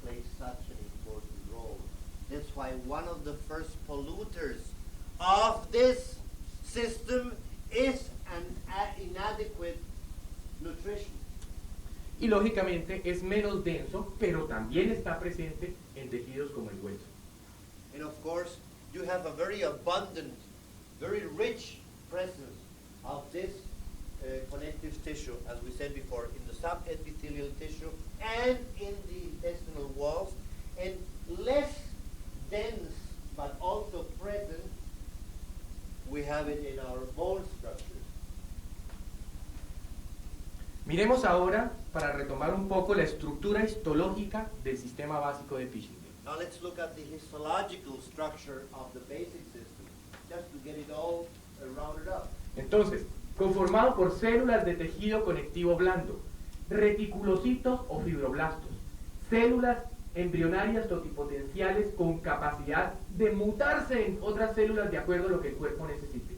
Speaker 1: plays such an important role. That's why one of the first polluters of this system is an inadequate nutrition.
Speaker 2: Y lógicamente es menos denso, pero también está presente en tejidos como el hueso.
Speaker 1: And of course, you have a very abundant, very rich presence of this connective tissue, as we said before, in the subepithelial tissue and in the intestinal walls, and less dense but also present, we have it in our bone structures.
Speaker 2: Miremos ahora, para retomar un poco, la estructura histológica del sistema básico de Fishinger.
Speaker 1: Now let's look at the histological structure of the basic system, just to get it all rounded up.
Speaker 2: Entonces, conformado por células de tejido conectivo blando, reticulocitos o fibroblastos, células embrionarias totipotenciales con capacidad de mutarse en otras células de acuerdo a lo que el cuerpo necesite.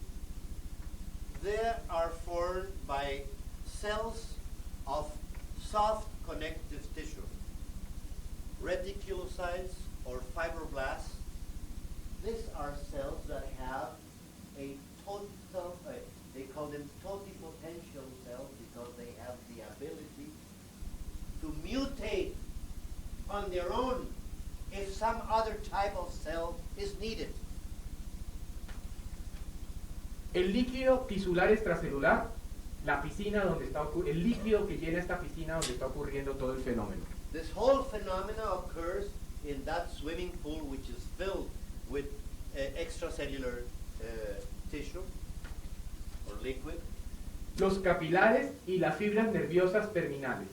Speaker 1: They are formed by cells of soft connective tissue, reticulocytes or fibroblasts. These are cells that have a total, they call them totipotential cells because they have the ability to mutate on their own if some other type of cell is needed.
Speaker 2: El líquido tisular extracelular, la piscina donde está el líquido que llena esta piscina donde está ocurriendo todo el fenómeno.
Speaker 1: This whole phenomena occurs in that swimming pool which is filled with extracellular tissue or liquid.
Speaker 2: Los capilares y las fibras nerviosas terminales.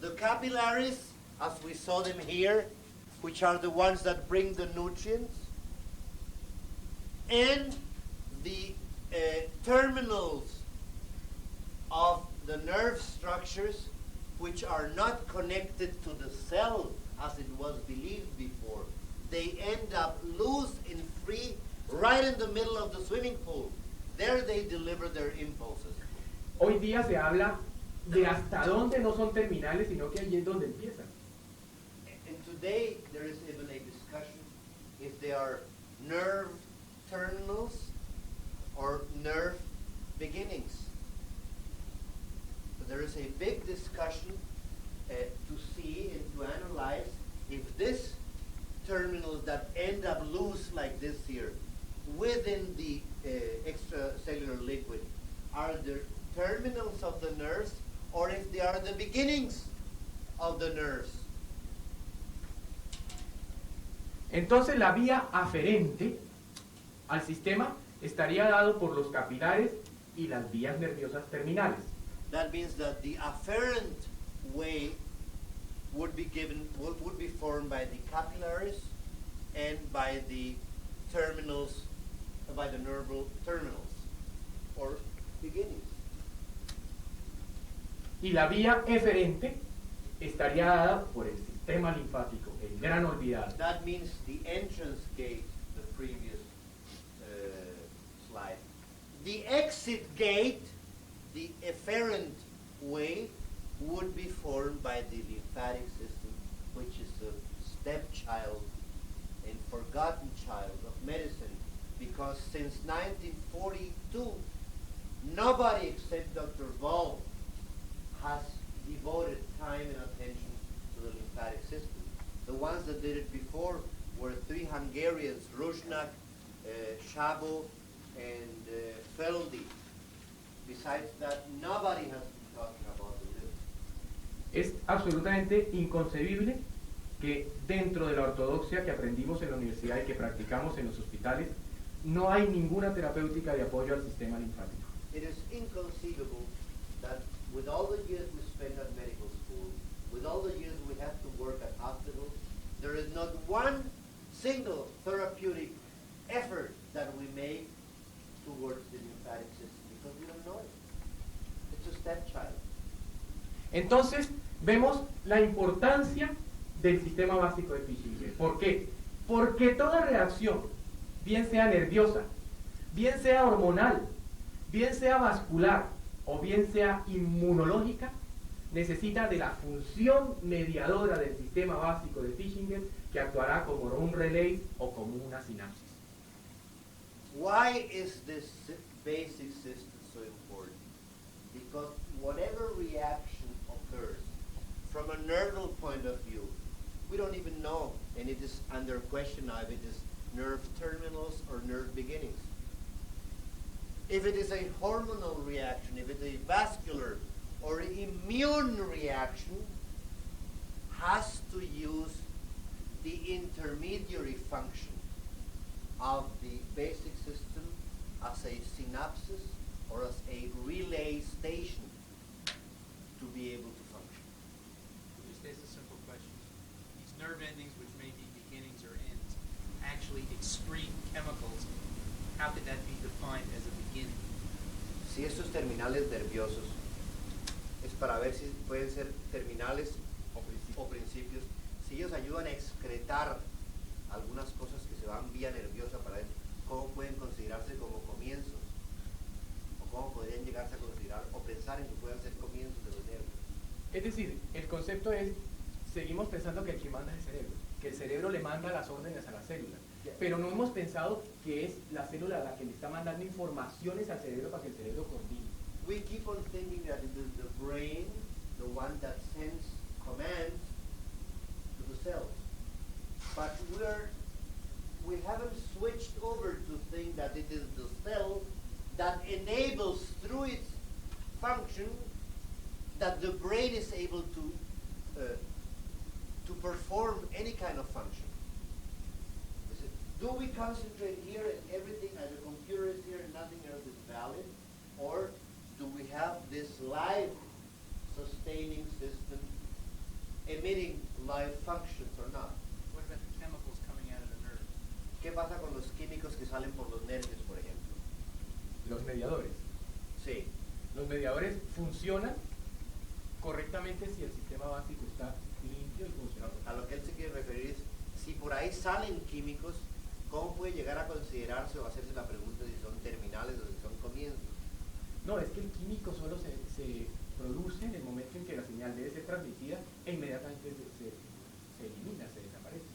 Speaker 1: The capillaries, as we saw them here, which are the ones that bring the nutrients, and the terminals of the nerve structures which are not connected to the cell as it was believed before. They end up loose and free right in the middle of the swimming pool. There they deliver their impulses.
Speaker 2: Hoy día se habla de hasta dónde no son terminales, sino que ahí es donde empiezan.
Speaker 1: And today there is even a discussion if they are nerve terminals or nerve beginnings. But there is a big discussion to see and to analyze if these terminals that end up loose like this here within the extracellular liquid are the terminals of the nerves or if they are the beginnings of the nerves.
Speaker 2: Entonces la vía aferente al sistema estaría dado por los capilares y las vías nerviosas terminales.
Speaker 1: That means that the afferent way would be formed by the capillaries and by the terminals, by the nerval terminals or beginnings.
Speaker 2: Y la vía eferente estaría dada por el sistema linfático, el gran olvidado.
Speaker 1: That means the entrance gate, the previous slide. The exit gate, the efferent way, would be formed by the lymphatic system, which is the stepchild and forgotten child of medicine, because since 1942, nobody except Dr. Ball has devoted time and attention to the lymphatic system. The ones that did it before were three Hungarians, Rusnak, Szabo, and Feldy. Besides that, nobody has been talking about the liver.
Speaker 2: Es absolutamente inconcebible que dentro de la ortodoxia que aprendimos en la universidad y que practicamos en los hospitales, no hay ninguna terapéutica de apoyo al sistema linfático.
Speaker 1: It is inconceivable that with all the years we spend at medical school, with all the years we have to work at hospitals, there is not one single therapeutic effort that we make towards the lymphatic system because we don't know it. It's a stepchild.
Speaker 2: Entonces, vemos la importancia del sistema básico de Fishinger. ¿Por qué? Porque toda reacción, bien sea nerviosa, bien sea hormonal, bien sea vascular o bien sea inmunológica, necesita de la función mediadora del sistema básico de Fishinger que actuará como un relay o como una sinapsis.
Speaker 1: Why is this basic system so important? Because whatever reaction occurs from a nerval point of view, we don't even know, and it is under question now if it is nerve terminals or nerve beginnings. if it is a hormonal reaction, if it's a vascular or immune reaction, has to use the intermediary function of the basic system as a synapses or as a relay station to be able to function.
Speaker 3: Just ask a simple question. These nerve endings, which may be beginnings or ends, actually excrete chemicals. How could that be defined as a beginning?
Speaker 1: Si estos terminales nerviosos es para ver si pueden ser terminales o principios, si ellos ayudan a excretar algunas cosas que se van vía nerviosa para él, ¿cómo pueden considerarse como comienzos? ¿O cómo podrían llegarse a considerar o pensar en que puedan ser comienzos de los nervios?
Speaker 2: Es decir, el concepto es, seguimos pensando que el que manda es el cerebro, que el cerebro le manda las órdenes a la célula, pero no hemos pensado que es la célula la que le está mandando informaciones al cerebro para que el cerebro coordine.
Speaker 1: We keep on thinking that it is the brain, the one that sends commands to the cells. But we haven't switched over to think that it is the cell that enables through its function that the brain is able to perform any kind of function. Do we concentrate here and everything and the computer is here and nothing else is valid? Or do we have this live sustaining system emitting live functions or not?
Speaker 3: What about the chemicals coming out of the nerve?
Speaker 1: ¿Qué pasa con los químicos que salen por los nervios, por ejemplo?
Speaker 2: Los mediadores.
Speaker 1: Sí.
Speaker 2: Los mediadores funcionan correctamente si el sistema básico está limpio y funcionando.
Speaker 1: A lo que él se quiere referir es, si por ahí salen químicos, ¿cómo puede llegar a considerarse o hacerse la pregunta si son terminales o si son comienzos?
Speaker 2: No, es que el químico solo se produce en el momento en que la señal debe ser transmitida e inmediatamente se elimina, se desaparece.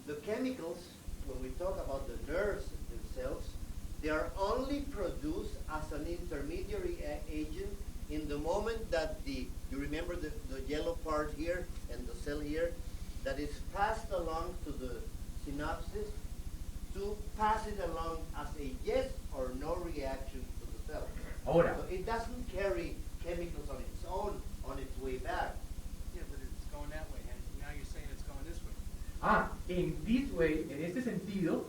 Speaker 1: The chemicals, when we talk about the nerves themselves, they are only produced as an intermediary agent in the moment that you remember the yellow part here and the cell here, that is passed along to the synapses to pass it along as a yes or no reaction to the cell.
Speaker 2: Ahora,
Speaker 1: So it doesn't carry chemicals on its own on its way back.
Speaker 3: Yeah, but it's going that way. And now you're saying it's going this way.
Speaker 2: in this way, en este sentido,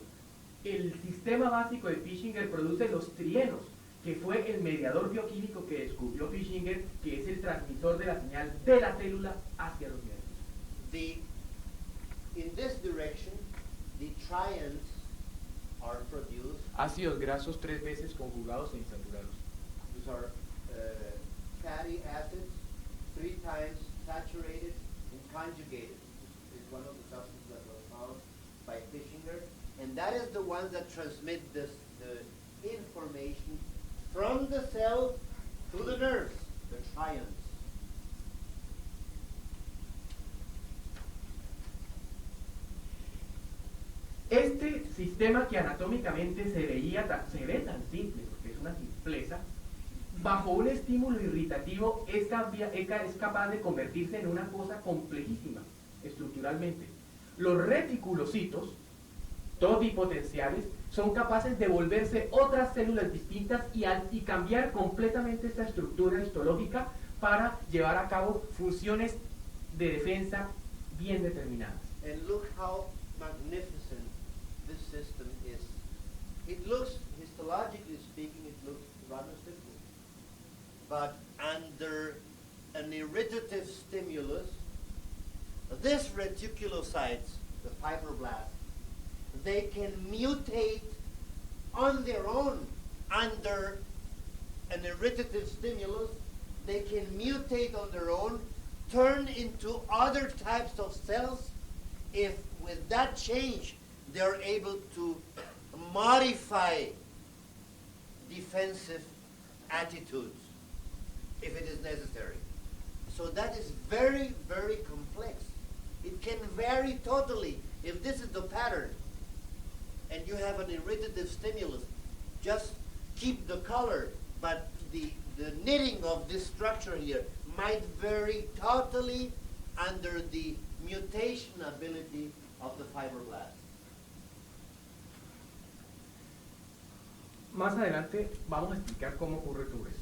Speaker 2: el sistema básico de Fischinger produce los trienos, que fue el mediador bioquímico que descubrió Fischinger, que es el transmisor de la señal de la célula hacia los nervios.
Speaker 1: In this direction, the trions are produced.
Speaker 2: Ácidos grasos 3 veces conjugados e insaturados.
Speaker 1: These are fatty acids, 3 times saturated and conjugated. This is one of the substances that was found by Fischinger. And that is the one that transmit the information from the cell to the nerves, the trions.
Speaker 2: Este sistema que anatómicamente se ve tan simple, porque es una simpleza, bajo un estímulo irritativo es capaz de convertirse en una cosa complejísima estructuralmente. Los reticulocitos, totipotenciales, son capaces de volverse otras células distintas y cambiar completamente esta estructura histológica para llevar a cabo funciones de defensa bien determinadas.
Speaker 1: And look how magnificent this system is. It looks, histologically speaking, it looks rather simple. But under an irritative stimulus, these reticulocytes, the fibroblasts, they can mutate on their own under an irritative stimulus. They can mutate on their own, turn into other types of cells if with that change they're able to modify defensive attitudes if it is necessary. So that is very, very complex. It can vary totally. If this is the pattern and you have an irritative stimulus, just keep the color, but the knitting of this structure here might vary totally under the mutation ability of the fibroblast.
Speaker 2: más adelante vamos a explicar cómo ocurre todo eso.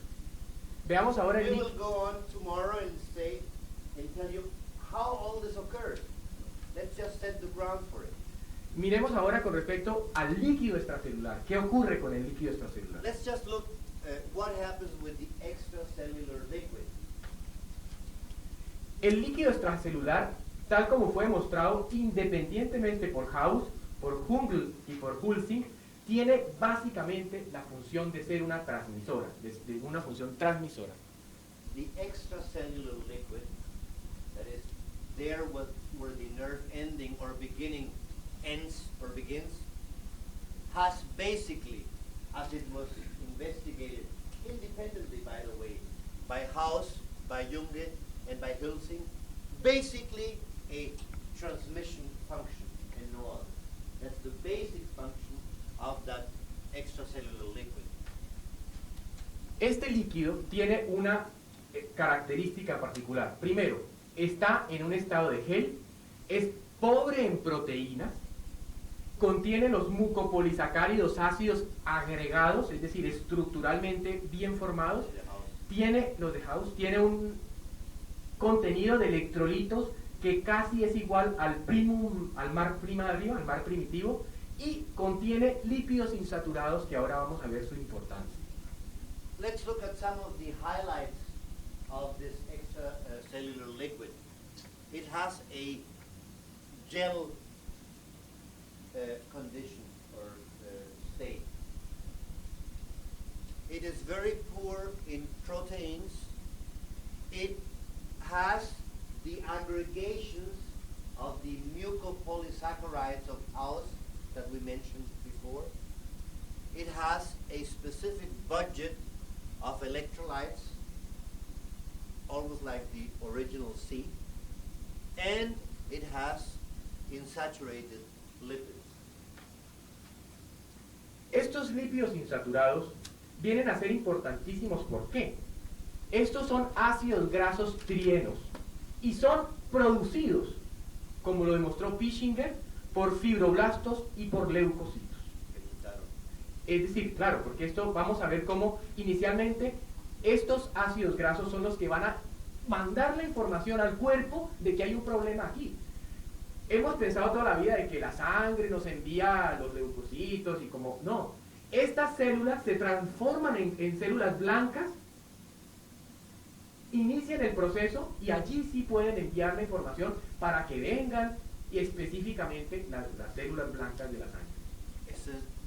Speaker 2: Veamos ahora
Speaker 1: We
Speaker 2: el
Speaker 1: will go on tomorrow and say and tell you how all this occurred. Let's just set the ground for it.
Speaker 2: Miremos ahora con respecto al líquido extracelular. ¿Qué ocurre con el líquido extracelular?
Speaker 1: Let's just look what happens with the extracellular liquid.
Speaker 2: El líquido extracelular, tal como fue mostrado independientemente por House, por Jungle y por Hulsing, tiene básicamente la función de ser una transmisora, de una función transmisora.
Speaker 1: The extracellular liquid, that is, there where the nerve ending or beginning ends or begins, has basically, as it was investigated independently, by the way, by House, by Junge, and by Hilsing, basically a transmission function and no other. That's the basic function of that extracellular liquid.
Speaker 2: Este líquido tiene una característica particular. Primero, está en un estado de gel, es pobre en proteínas, contiene los mucopolisacáridos ácidos agregados, es decir, estructuralmente bien formados, tiene un contenido de electrolitos que casi es igual al primum, al mar prima de arriba, al mar primitivo, y contiene lípidos insaturados que ahora vamos a ver su importancia.
Speaker 1: Let's look at some of the highlights of this extracellular liquid. It has a gel condition or state. It is very poor in proteins. It has the aggregations of the mucopolysaccharides of House that we mentioned before. It has a specific budget of electrolytes, almost like the original C, and it has insaturated lipids.
Speaker 2: Estos lípidos insaturados vienen a ser importantísimos. ¿Por qué? Estos son ácidos grasos trienos y son producidos, como lo demostró Pischinger, por fibroblastos y por leucocitos. Es decir, claro, porque esto vamos a ver cómo inicialmente estos ácidos grasos son los que van a mandar la información al cuerpo de que hay un problema aquí. Hemos pensado toda la vida de que la sangre nos envía los leucocitos y como... No, estas células se transforman en células blancas, inician el proceso y allí sí pueden enviar la información para que vengan y específicamente las células blancas de la sangre.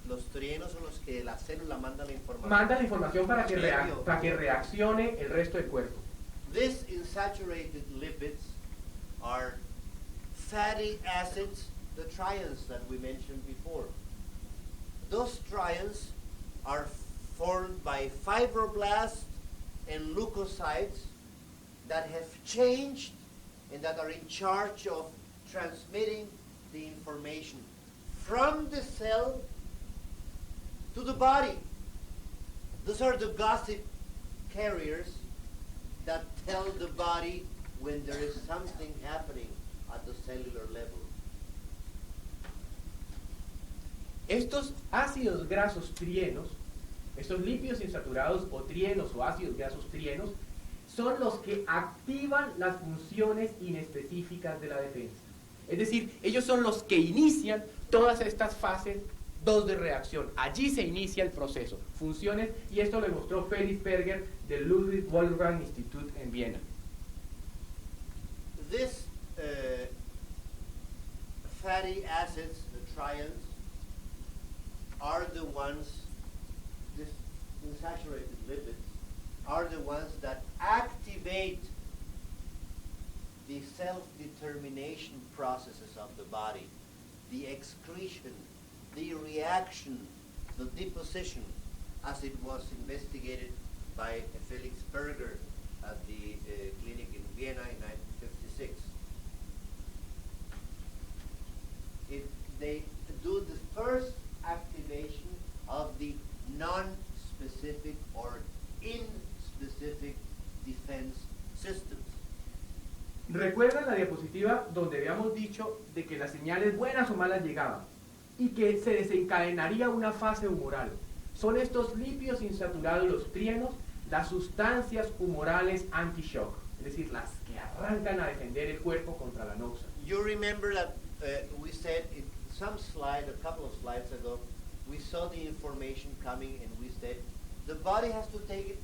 Speaker 1: Los trienos son los que la célula manda la información.
Speaker 2: Manda la información para que reaccione el resto del cuerpo.
Speaker 1: These insaturated lipids are fatty acids, the trions that we mentioned before. Those trions are formed by fibroblasts and leukocytes that have changed and that are in charge of transmitting the information from the cell to the body. Those are the gossip carriers that tell the body when there is something happening at the cellular level.
Speaker 2: Estos ácidos grasos trienos, estos lípidos insaturados o trienos o ácidos grasos trienos, son los que activan las funciones inespecíficas de la defensa. Es decir, ellos son los que inician todas estas fases 2 de reacción. Allí se inicia el proceso, funciones, y esto lo demostró Felix Berger del Ludwig Wolfram Institute en Viena.
Speaker 1: These fatty acids, the trions, are the ones, these unsaturated lipids, are the ones that activate the self-determination processes of the body, the excretion, the reaction, the deposition, as it was investigated by Felix Berger at the clinic in Vienna in 1956. They do the first activation of the non-specific or in-specific defense systems.
Speaker 2: ¿Recuerdan la diapositiva donde habíamos dicho de que las señales buenas o malas llegaban y que se desencadenaría una fase humoral? Son estos lípidos insaturados, los trienos, las sustancias humorales anti-shock, es decir, las que arrancan a defender el cuerpo contra la noxa.
Speaker 1: You remember that we said in some slide, a couple of slides ago, we saw the information coming and we said the body has to take it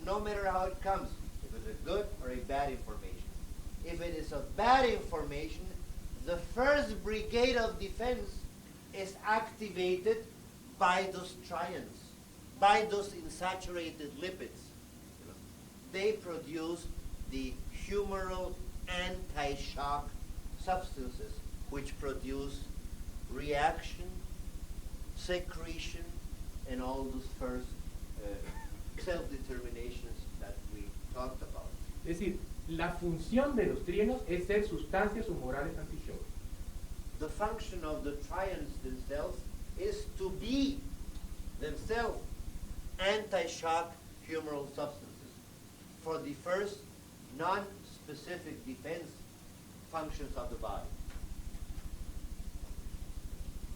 Speaker 1: no matter how it comes, if it's a good or a bad information. If it is a bad information, the first brigade of defense is activated by those trions, by those insaturated lipids. They produce the humoral anti-shock substances which produce reaction, secretion, and all those first self-determinations that we talked about.
Speaker 2: Es decir, la función de los trienos es ser sustancias humorales anti-shock.
Speaker 1: The function of the trions themselves is to be themselves anti-shock humoral substances for the first non-specific defense functions of the body.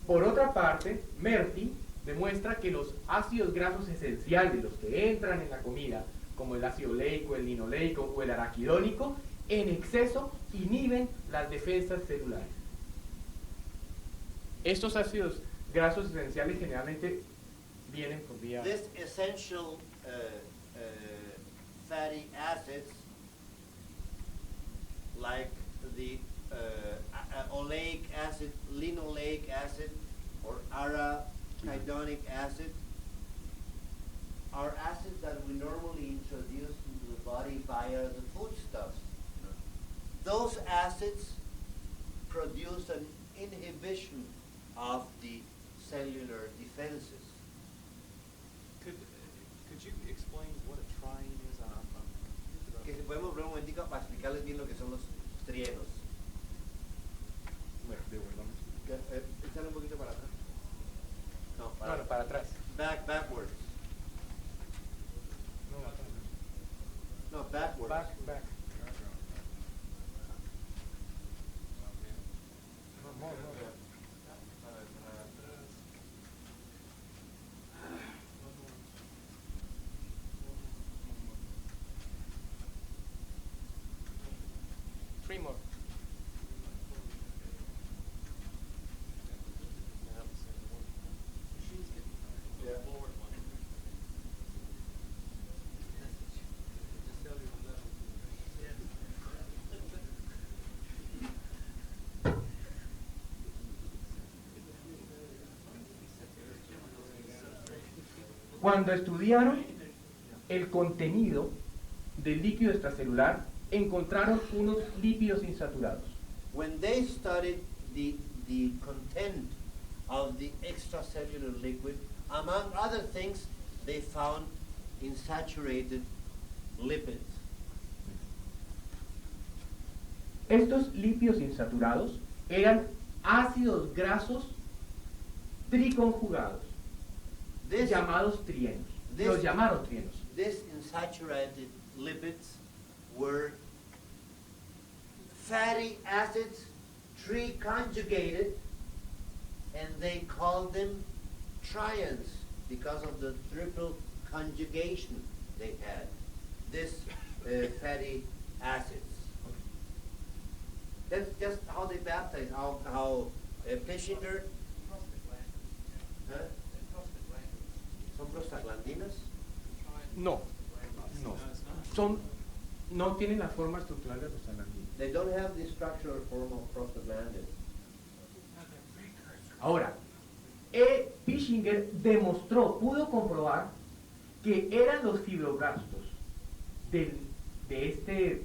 Speaker 2: Por otra parte, Murphy demuestra que los ácidos grasos esenciales, los que entran en la comida, como el ácido oleico, el linoleico o el araquidónico, en exceso inhiben las defensas celulares. Estos ácidos grasos esenciales generalmente vienen por vía...
Speaker 1: These essential fatty acids, like the oleic acid, linoleic acid, or arachidonic acid, are acids that we normally introduce into the body via the foodstuffs. Those acids produce an inhibition of the cellular defenses.
Speaker 4: Could you explain what a triene is?
Speaker 1: Que si podemos hablar un momentico para explicarles bien lo que son los trienos.
Speaker 2: Bueno, devolvamos.
Speaker 1: Échale un poquito para atrás. No,
Speaker 2: No, para atrás.
Speaker 1: backwards. No, backwards.
Speaker 2: Back. No. 3 more. Cuando estudiaron el contenido del líquido extracelular, encontraron unos lípidos insaturados.
Speaker 1: When they studied the content of the extracellular liquid, among other things, they found insaturated lipids.
Speaker 2: Estos lípidos insaturados eran ácidos grasos triconjugados,
Speaker 1: This,
Speaker 2: llamados trienos.
Speaker 1: this-
Speaker 2: Los llamaron trienos.
Speaker 1: these insaturated lipids were fatty acids triconjugated, and they called them trions because of the triple conjugation they had. These fatty acids. That's just how they baptize, how Peschinger, huh? ¿Son prostaglandinas?
Speaker 2: No. No tienen la forma estructural de prostaglandina.
Speaker 1: They don't have the structural form of prostaglandins.
Speaker 2: Ahora, Peschinger pudo comprobar que eran los fibroblastos de este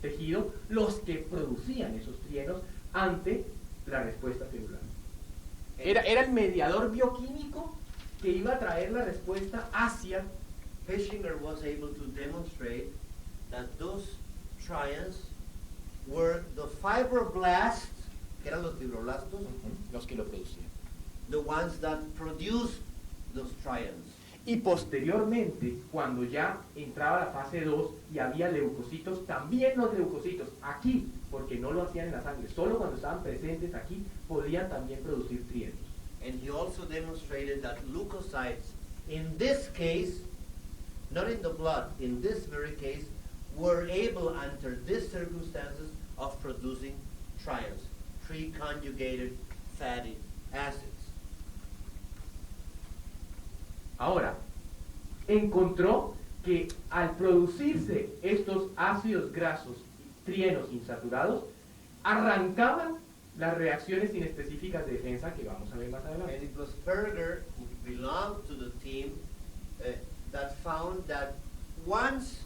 Speaker 2: tejido los que producían esos trienos ante la respuesta celular. Era el mediador bioquímico que iba a traer la respuesta hacia...
Speaker 1: Peschinger was able to demonstrate that those trions were the fibroblasts, que eran los fibroblastos,
Speaker 2: los que lo producían.
Speaker 1: the ones that produce those trions.
Speaker 2: Y posteriormente, cuando ya entraba la fase 2 y había leucocitos, también los leucocitos, aquí, porque no lo hacían en la sangre, solo cuando estaban presentes aquí, podían también producir trienos.
Speaker 1: And he also demonstrated that leukocytes in this case, not in the blood, in this very case, were able under these circumstances of producing trions, pre-conjugated fatty acids.
Speaker 2: Ahora, encontró que al producirse estos ácidos grasos trienos insaturados, arrancaban las reacciones inespecíficas de defensa que vamos a ver más
Speaker 1: And
Speaker 2: adelante.
Speaker 1: it was Perger, who belonged to the team, that found that once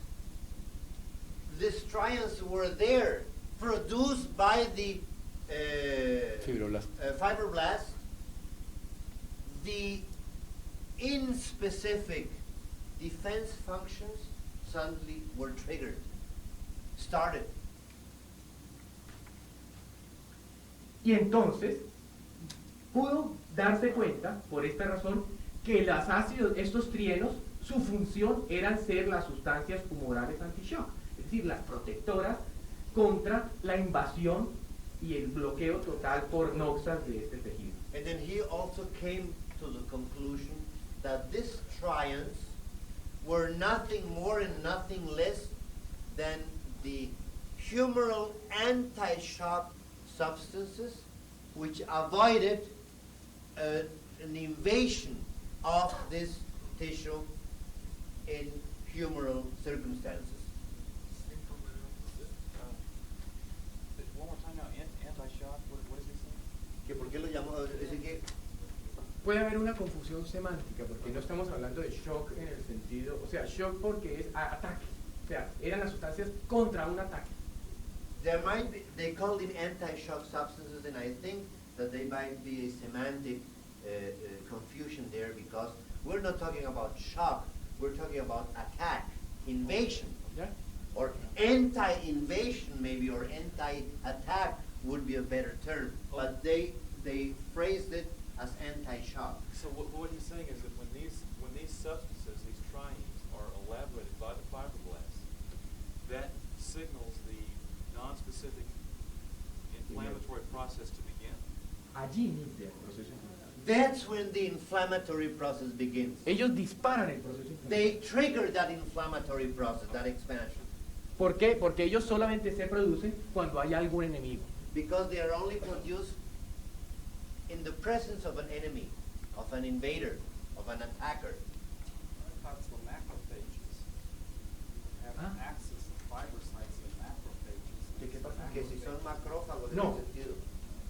Speaker 1: these trions were there, produced by the fibroblast, the inspecific defense functions suddenly were triggered, started.
Speaker 2: Y entonces pudo darse cuenta, por esta razón, que los ácidos, estos trienos, su función eran ser las sustancias humorales anti-shock, es decir, las protectoras contra la invasión y el bloqueo total por noxas de este tejido.
Speaker 1: And then he also came to the conclusion that these trions were nothing more and nothing less than the humoral anti-shock substances which avoided an invasion of this tissue in humoral circumstances.
Speaker 4: One more time now, anti-shock, what is he saying?
Speaker 1: ¿Que por qué lo llamó? Es decir, que
Speaker 2: Puede haber una confusión semántica porque no estamos hablando de shock en el sentido, o sea, shock porque es ataque, o sea, eran las sustancias contra un ataque.
Speaker 1: there might be, they call them anti-shock substances, and I think that they might be a semantic confusion there because we're not talking about shock, we're talking about attack, invasion,
Speaker 2: ¿Ya?
Speaker 1: or anti-invasion maybe, or anti-attack would be a better term, but they phrased it as anti-shock.
Speaker 4: So what he's saying is that when these substances, these trienes, are elaborated by the fibroblasts, that signals the non-specific inflammatory process to begin.
Speaker 2: Allí inicia el proceso inflamatorio.
Speaker 1: That's when the inflammatory process begins.
Speaker 2: Ellos disparan el proceso inflamatorio.
Speaker 1: They trigger that inflammatory process, that expansion,
Speaker 2: ¿Por qué? Porque ellos solamente se producen cuando hay algún enemigo.
Speaker 1: because they are only produced in the presence of an enemy, of an invader, of an attacker.
Speaker 4: That's the macrophages. Have
Speaker 2: Ah.
Speaker 4: an axis of fibrocytes and macrophages.
Speaker 2: ¿Qué pasa?
Speaker 1: Que si son macrófagos en
Speaker 2: No.
Speaker 1: ese sentido.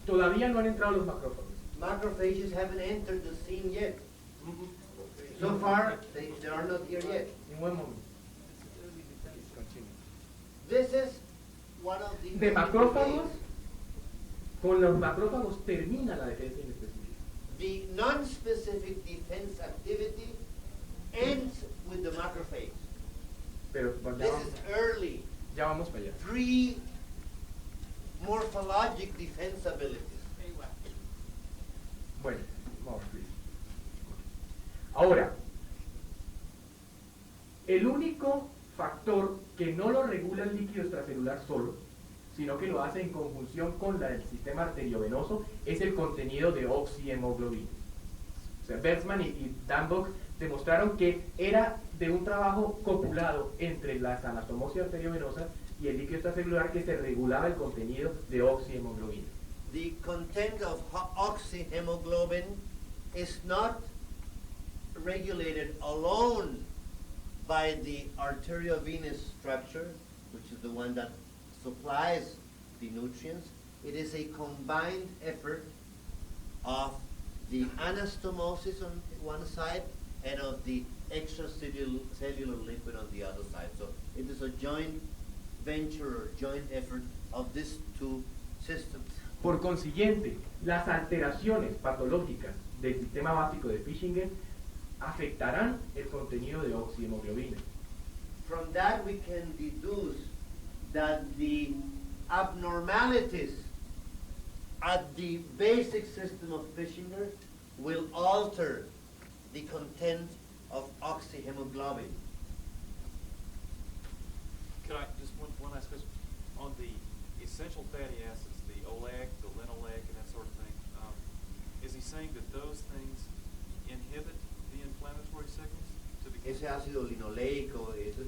Speaker 2: Todavía no han entrado los macrófagos.
Speaker 1: Macrophages haven't entered the scene yet. So far, they are not here yet.
Speaker 2: Un buen momento. Continue.
Speaker 1: This is one of the
Speaker 2: De macrófagos, con los macrófagos termina la defensa inespecífica.
Speaker 1: The non-specific defense activity ends with the macrophage.
Speaker 2: Pero ya
Speaker 1: This
Speaker 2: vamos,
Speaker 1: is early,
Speaker 2: ya vamos para allá.
Speaker 1: pre-morphologic defense abilities.
Speaker 2: Bueno, vamos, please. Ahora, el único factor que no lo regula el líquido extracelular solo, sino que lo hace en conjunción con el sistema arteriovenoso, es el contenido de oxihemoglobina. O sea, Bergsman y Danbach demostraron que era de un trabajo copulado entre las anastomosis arteriovenosas y el líquido extracelular que se regulaba el contenido de oxihemoglobina.
Speaker 1: The content of oxyhemoglobin is not regulated alone by the arteriovenous structure, which is the one that supplies the nutrients. It is a combined effort of the anastomosis on one side and of the extracellular liquid on the other side. So it is a joint venture or joint effort of these two systems.
Speaker 2: Por consiguiente, las alteraciones patológicas del sistema básico de Fischinger afectarán el contenido de oxihemoglobina.
Speaker 1: From that we can deduce that the abnormalities at the basic system of Fischinger will alter the content of oxyhemoglobin.
Speaker 4: Could I, just one last question, on the essential fatty acids, the oleic, the linoleic, and that sort of thing, is he saying that those things inhibit the inflammatory signal?
Speaker 1: ese ácido linoleico, eso,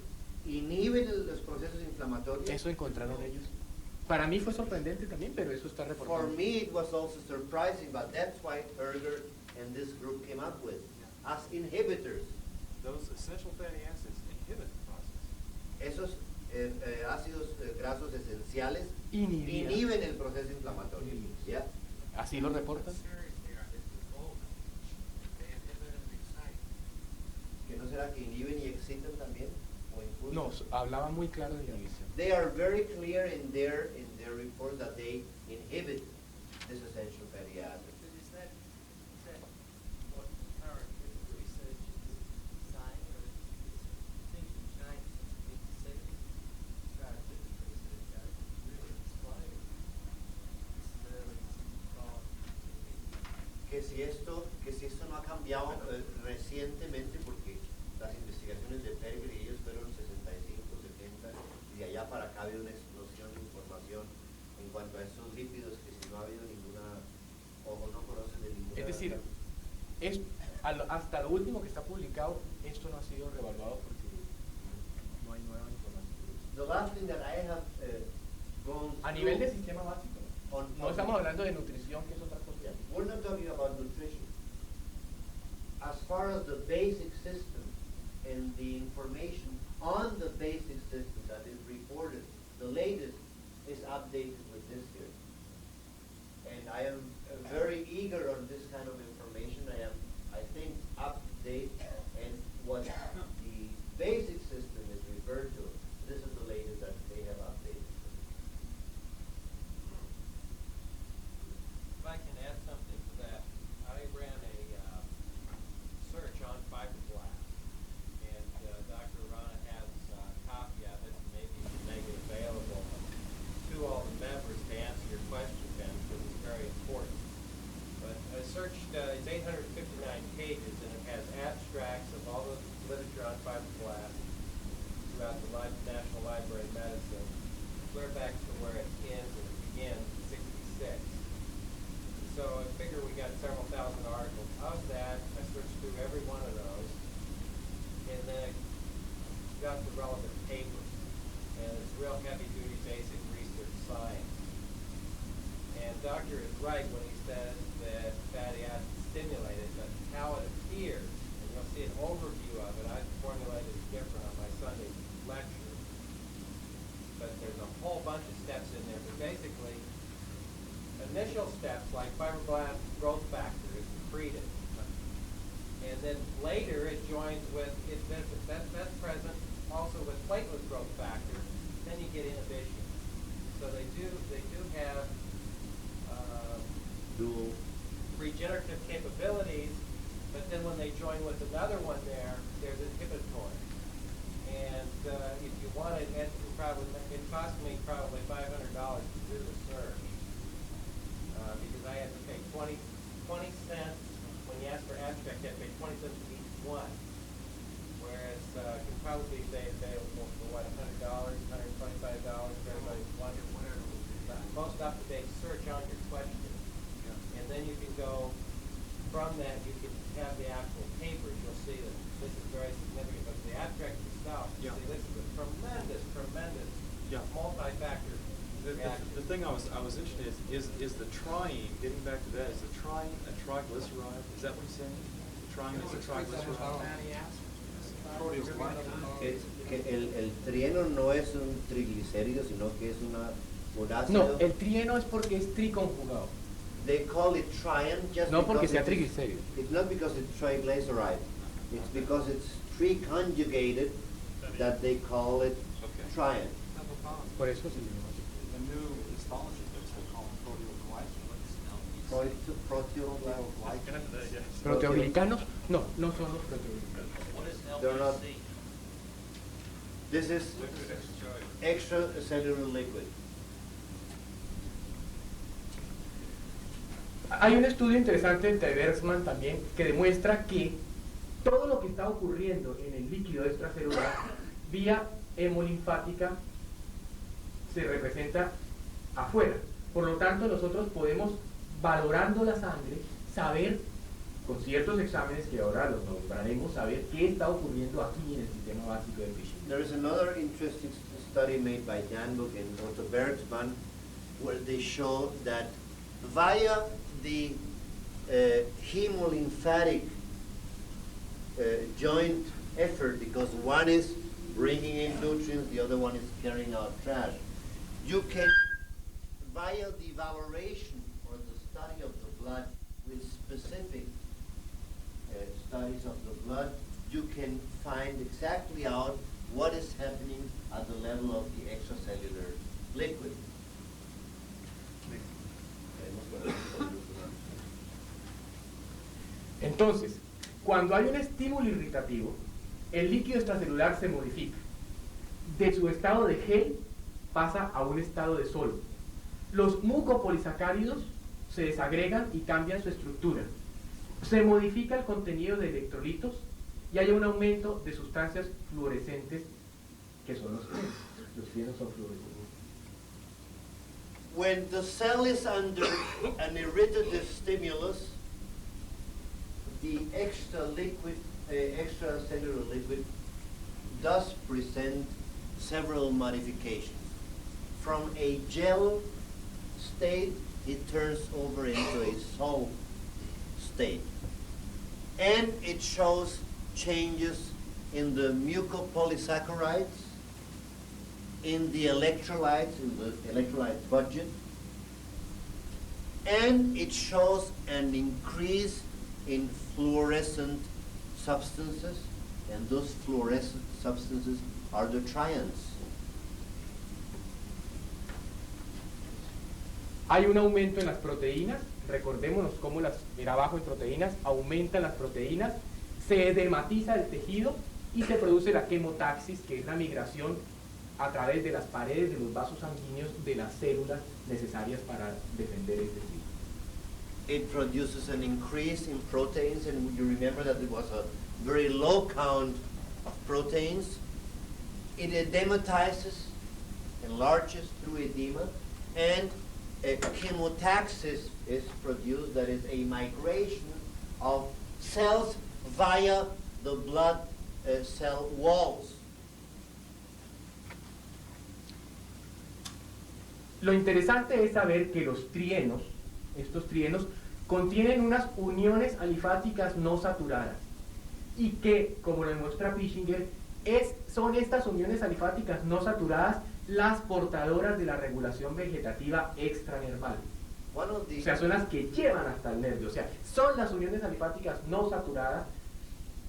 Speaker 1: inhiben los procesos inflamatorios.
Speaker 2: Eso encontraron ellos. Para mí fue sorprendente también, pero eso está
Speaker 1: For
Speaker 2: reportado.
Speaker 1: me, it was also surprising, but that's why Herger and this group came up with as inhibitors.
Speaker 4: Those essential fatty acids inhibit the process.
Speaker 1: Esos ácidos grasos esenciales
Speaker 2: Inhibían.
Speaker 1: inhiben el proceso inflamatorio.
Speaker 2: Inhiben.
Speaker 1: ¿Ya?
Speaker 2: Así lo reportan.
Speaker 1: ¿Que no será que inhiben y excitan también? ¿O impulsan?
Speaker 2: No, hablaba muy claro de inhibición.
Speaker 1: They are very clear in their report that they inhibit this essential fatty acid.
Speaker 5: Is that what current research is saying, or things have changed since the mid-70s? Started with the research that really exploded. This early 65.
Speaker 1: Que si esto no ha cambiado recientemente, porque las investigaciones de Perger y ellos fueron 65, 70, y de allá para acá ha habido una explosión de información en cuanto a estos lípidos, que si no ha habido ninguna, o no conocen de ninguna.
Speaker 2: Es decir, hasta lo último que está publicado, esto no ha sido revaluado porque no hay nueva información.
Speaker 1: The last thing that I have gone
Speaker 2: A nivel de
Speaker 1: through
Speaker 2: sistema básico,
Speaker 1: on-
Speaker 2: no estamos hablando de nutrición, que es otra cosa.
Speaker 1: Yeah, we're not talking about nutrition. As far as the basic system and the information on the basic system that is reported, the latest is updated with this here. And I am very eager on this kind of information. I think, up to date, and what the basic system is referred to, this is the latest that they have updated.
Speaker 5: If I can add something to that, I ran a search on fibroblasts, and Dr. Arana has a copy of it, and maybe you can make it available to all the members to answer your question, Ben, because it's very important. But I searched, it's 859 pages, and it has abstracts of all the literature on fibroblasts throughout the National Library of Medicine, clear back to where it ends and it begins, 66. So I figure we got several thousand articles. Of that, I searched through every one of those, and then I got the relevant papers. And it's real heavy-duty basic research science. And Doctor is right when he says that fatty acids stimulate it, but how it appears, and you'll see an overview of it. I formulated it different on my Sunday lecture. But there's a whole bunch of steps in there. But basically, initial steps like fibroblast growth factor is secreted. And then later it joins with, that's present also with platelet growth factor. Then you get inhibition. So they do have
Speaker 1: Dual.
Speaker 5: regenerative capabilities, but then when they join with another one there's inhibitory. And if you want it, it cost me probably $500 to do the search. Because I had to pay 20 cents, when you ask for abstract, you have to pay 20 cents for each one. Whereas it can probably be available for what, $100, $125 for everybody wants. Most up-to-date search on your question. And then you can go from that, you can have the actual papers. You'll see that this is very significant. But the abstract itself, you see this is a tremendous multi-factor reaction.
Speaker 4: The thing I was interested in is the triene, getting back to that, is the triene a triglyceride? Is that what he's saying? The triene is a triglyceride?
Speaker 1: Que el trieno no es un triglicérido, sino que es un ácido.
Speaker 2: No, el trieno es porque es triconjugado.
Speaker 1: They call it triene just
Speaker 2: No porque
Speaker 1: because
Speaker 2: sea
Speaker 1: it's-
Speaker 2: triglicérido.
Speaker 1: It's not because it's triglyceride. It's because it's triconjugated that they call it
Speaker 4: Okay.
Speaker 1: triene.
Speaker 2: Por eso se llama así.
Speaker 6: The new histology books will call them proteoglycans.
Speaker 2: ¿Proteoglicanos? No, no son los proteoglicanos.
Speaker 5: What is
Speaker 1: They're not-
Speaker 5: LBC?
Speaker 1: This is extracellular liquid.
Speaker 2: Hay un estudio interesante de Bergsman también que demuestra que todo lo que está ocurriendo en el líquido extracelular vía hemolinfática se representa afuera. Por lo tanto, nosotros podemos, valorando la sangre, saber con ciertos exámenes que ahora los nombraremos, saber qué está ocurriendo aquí en el sistema básico de phishing.
Speaker 1: There is another interesting study made by Danbuk and Otto Bertelsmann where they show that via the hemolymphatic joint effort, because one is bringing in nutrients, the other one is carrying out trash, you can, via the valoration or the study of the blood with specific studies of the blood, you can find exactly out what is happening at the level of the extracellular liquid.
Speaker 2: Entonces, cuando hay un estímulo irritativo, el líquido extracelular se modifica. De su estado de gel pasa a un estado de sólido. Los mucopolisacáridos se desagregan y cambian su estructura. Se modifica el contenido de electrolitos y hay un aumento de sustancias fluorescentes que son los trienos. Los trienos son fluorescentes.
Speaker 1: When the cell is under an irritative stimulus, the extracellular liquid does present several modifications. From a gel state, it turns over into a solid state. And it shows changes in the mucopolysaccharides, in the electrolytes, in the electrolyte budget, and it shows an increase in fluorescent substances, and those fluorescent substances are the trions.
Speaker 2: Hay un aumento en las proteínas, recordémonos cómo mira abajo en proteínas, aumentan las proteínas, se edematiza el tejido y se produce la quemotaxis, que es la migración a través de las paredes de los vasos sanguíneos de las células necesarias para defender el tejido.
Speaker 1: It produces an increase in proteins, and you remember that it was a very low count of proteins. It edematizes, enlarges through edema, and a chemotaxis is produced, that is a migration of cells via the blood cell walls.
Speaker 2: Lo interesante es saber que los trienos, estos trienos, contienen unas uniones alifáticas no saturadas y que, como lo demuestra Pischinger, son estas uniones alifáticas no saturadas las portadoras de la regulación vegetativa extranerval. O sea, son las que llevan hasta el nervio. O sea, son las uniones alifáticas no saturadas,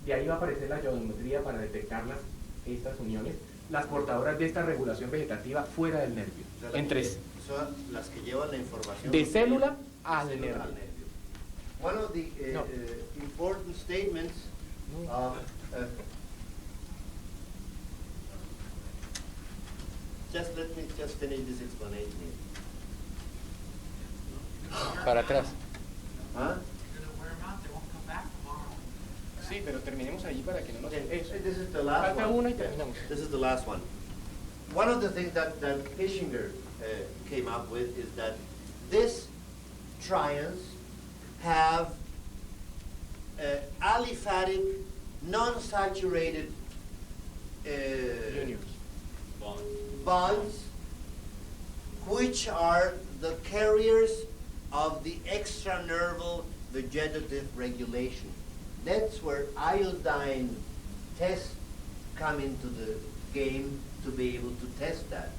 Speaker 2: de ahí va a aparecer la iodometría para detectarlas, estas uniones, las portadoras de esta regulación vegetativa fuera del nervio.
Speaker 1: O sea, son las que llevan la información
Speaker 2: de célula al nervio.
Speaker 1: One of the important statements just let me just finish this explanation here.
Speaker 2: Para atrás.
Speaker 1: Huh?
Speaker 2: Sí, pero terminemos allí para que no nos... Eso.
Speaker 1: This is the last
Speaker 2: Falta
Speaker 1: one.
Speaker 2: una y terminamos.
Speaker 1: This is the last one. One of the things that Pischinger came up with is that these trions have aliphatic, non-saturated
Speaker 2: Unions.
Speaker 1: bonds, which are the carriers of the extranerval vegetative regulation. That's where iodine tests come into the game to be able to test that.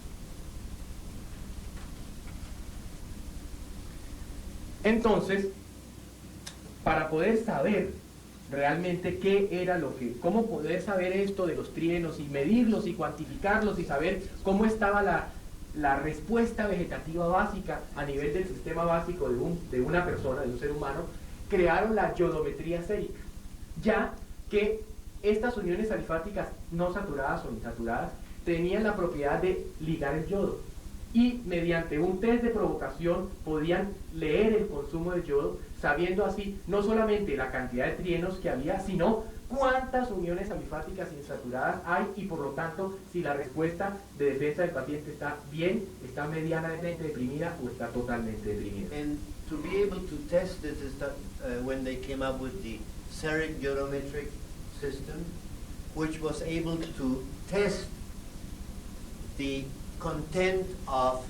Speaker 2: Entonces, para poder saber realmente qué era cómo poder saber esto de los trienos y medirlos y cuantificarlos y saber cómo estaba la respuesta vegetativa básica a nivel del sistema básico de una persona, de un ser humano, crearon la iodometría sérica, ya que estas uniones alifáticas no saturadas o insaturadas tenían la propiedad de ligar el yodo y mediante un test de provocación podían leer el consumo de yodo, sabiendo así no solamente la cantidad de trienos que había, sino cuántas uniones alifáticas insaturadas hay y por lo tanto si la respuesta de defensa del paciente está bien, está medianamente deprimida o está totalmente deprimida.
Speaker 1: And to be able to test this is that when they came up with the spheric geometric system, which was able to test the content of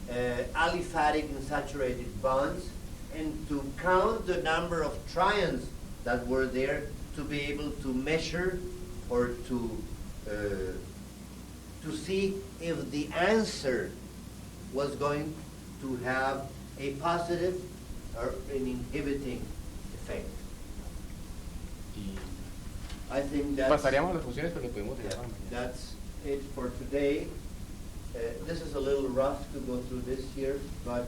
Speaker 1: aliphatic unsaturated bonds and to count the number of tryons that were there to be able to measure or to see if the answer was going to have a positive or an inhibiting effect. I think that's,
Speaker 2: Pasaríamos a las funciones, pero lo podemos dejar para mañana.
Speaker 1: that's it for today. This is a little rough to go through this here, but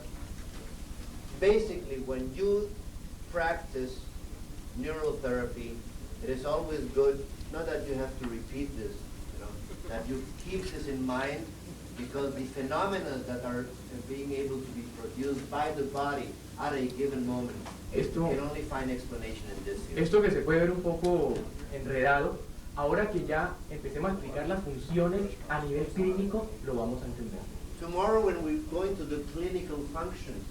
Speaker 1: basically when you practice neurotherapy, it is always good, not that you have to repeat this, that you keep this in mind, because the phenomena that are being able to be produced by the body at a given moment, you can only find explanation in this here.
Speaker 2: Esto que se puede ver un poco enredado, ahora que ya empecemos a explicar las funciones a nivel clínico, lo vamos a entender.
Speaker 1: Tomorrow when we go into the clinical functions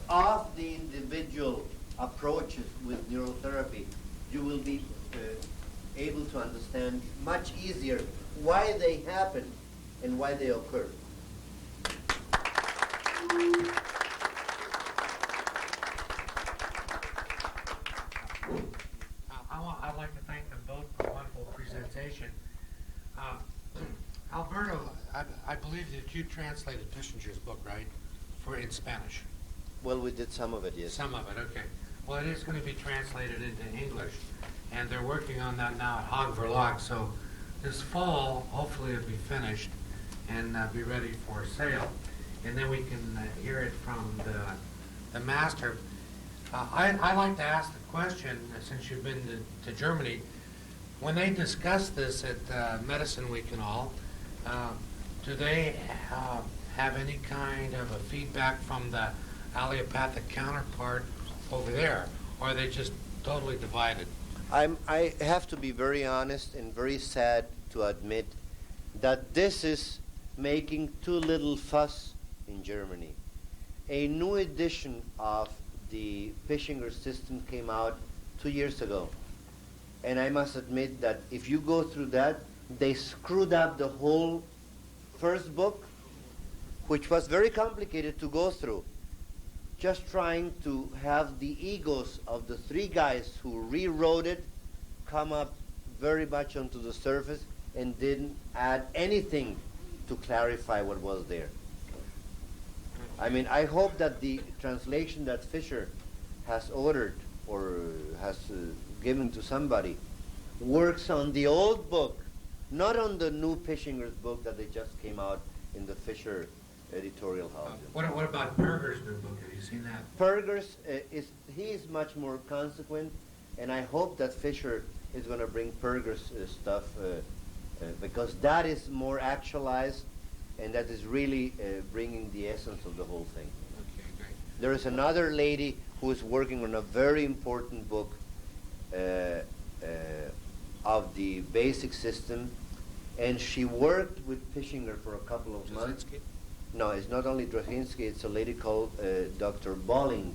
Speaker 1: of the individual approaches with neurotherapy, you will be able to understand much easier why they happen and why they occur.
Speaker 7: I'd like to thank them both for a wonderful presentation. Alberto, I believe that you translated Fishinger's book, right, in Spanish?
Speaker 1: Well, we did some of it, yes.
Speaker 7: Some of it, okay. Well, it is going to be translated into English, and they're working on that now at Haag Verlag, so this fall, hopefully it'll be finished and be ready for sale. And then we can hear it from the master. I'd like to ask the question, since you've been to Germany, when they discuss this at Medicine Week and all, do they have any kind of a feedback from the allopathic counterpart over there, or are they just totally divided?
Speaker 1: I have to be very honest and very sad to admit that this is making too little fuss in Germany. A new edition of the Fishinger system came out 2 years ago. And I must admit that if you go through that, they screwed up the whole first book, which was very complicated to go through. Just trying to have the egos of the three guys who rewrote it come up very much onto the surface and didn't add anything to clarify what was there. I mean, I hope that the translation that Fisher has ordered or has given to somebody works on the old book, not on the new Fishinger's book that they just came out in the Fisher editorial house.
Speaker 7: What about Perger's new book? Have you seen that?
Speaker 1: Perger's, he is much more consequent, and I hope that Fisher is going to bring Perger's stuff because that is more actualized, and that is really bringing the essence of the whole thing.
Speaker 7: Okay, great.
Speaker 1: There is another lady who is working on a very important book of the basic system, and she worked with Fishinger for a couple of months.
Speaker 7: Jasinski?
Speaker 1: No, it's not only Drahinsky, it's a lady called Dr. Bolling,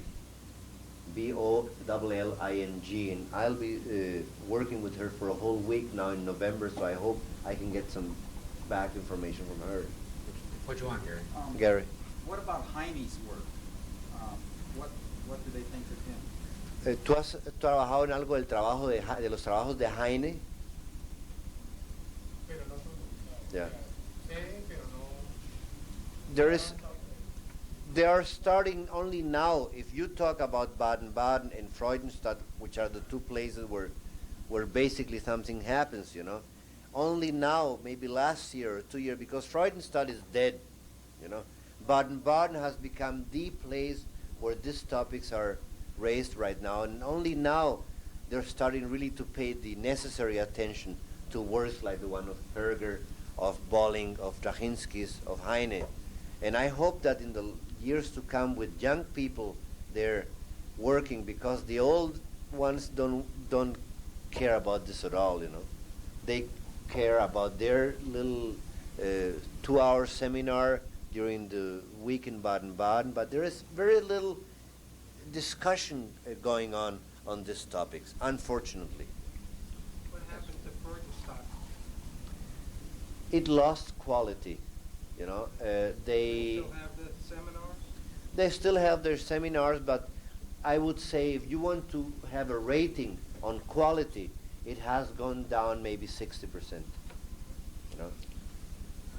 Speaker 1: B-O-L-L-I-N-G, and I'll be working with her for a whole week now in November, so I hope I can get some back information from her.
Speaker 7: What do you want, Gary?
Speaker 1: Gary.
Speaker 6: What about Heine's work? What do they think of him?
Speaker 1: ¿Tú has trabajado en algo del trabajo de los trabajos de Heine? Yeah. They are starting only now. If you talk about Baden-Baden and Freudenstadt, which are the two places where basically something happens, you know, only now, maybe last year or 2 years, because Freudenstadt is dead, you know. Baden-Baden has become the place where these topics are raised right now, and only now they're starting really to pay the necessary attention to works like the one of Perger, of Bolling, of Drahinsky's, of Heine. And I hope that in the years to come, with young people there working, because the old ones don't care about this at all, you know. They care about their little 2-hour seminar during the week in Baden-Baden, but there is very little discussion going on these topics, unfortunately.
Speaker 6: What happened to Freudenstadt?
Speaker 1: It lost quality, you know.
Speaker 6: They still have the seminars?
Speaker 1: They still have their seminars, but I would say if you want to have a rating on quality, it has gone down maybe 60%. You know.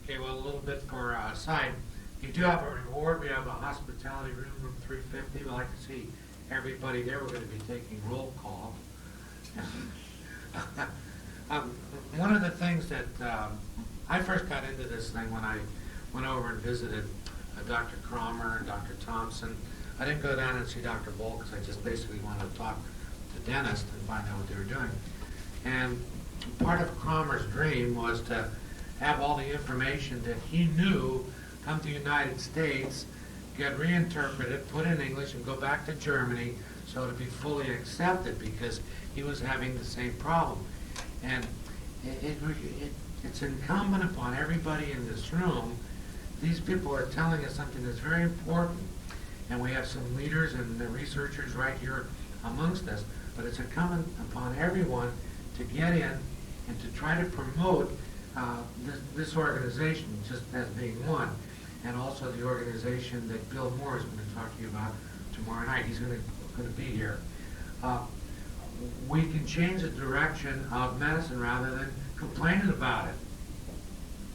Speaker 7: Okay, well, a little bit for aside. You do have a reward. We have a hospitality room, room 350. We'd like to see everybody there. We're going to be taking roll call. One of the things that I first got into this thing when I went over and visited Dr. Cromer and Dr. Thompson. I didn't go down and see Dr. Bull because I just basically wanted to talk to the dentist and find out what they were doing. And part of Cromer's dream was to have all the information that he knew come to the United States, get reinterpreted, put in English, and go back to Germany so to be fully accepted because he was having the same problem. And it's incumbent upon everybody in this room. These people are telling us something that's very important, and we have some leaders and the researchers right here amongst us, but it's incumbent upon everyone to get in and to try to promote this organization just as being one, and also the organization that Bill Moore is going to talk to you about tomorrow night. He's going to be here. We can change the direction of medicine rather than complaining about it.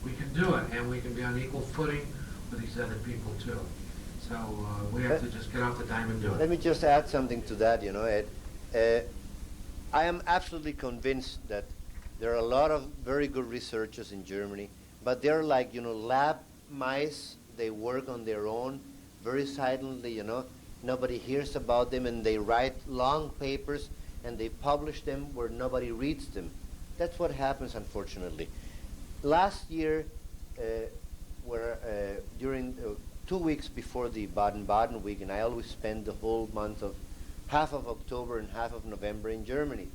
Speaker 7: We can do it, and we can be on equal footing with these other people too. So we have to just get off the dime and do it.
Speaker 1: Let me just add something to that, you know, Ed. I am absolutely convinced that there are a lot of very good researchers in Germany, but they're like, you know, lab mice. They work on their own, very silently, you know. Nobody hears about them, and they write long papers, and they publish them where nobody reads them. That's what happens, unfortunately. Last year, during 2 weeks before the Baden-Baden week, and I always spend the whole month of half of October and half of November in Germany.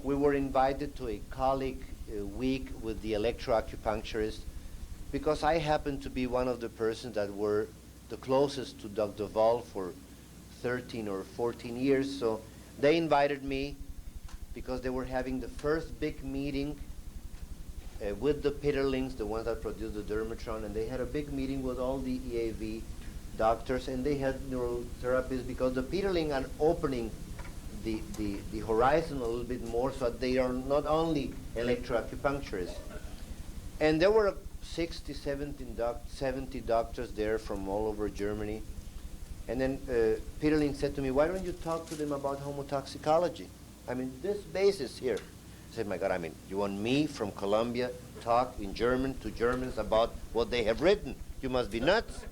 Speaker 1: We were invited to a colleague week with the electroacupuncturists because I happened to be one of the persons that were the closest to Dr. Wall for 13 or 14 years. So they invited me because they were having the first big meeting with the Peterlings, the ones that produce the Dermatron, and they had a big meeting with all the EAV doctors, and they had neurotherapists because the Peterling are opening the horizon a little bit more so that they are not only electroacupuncturists. And there were 60, 70 doctors there from all over Germany. And then Peterling said to me, why don't you talk to them about homotoxicology? I mean, this basis here. I said, my God, I mean, you want me from Colombia talk in German to Germans about what they have written? You must be nuts,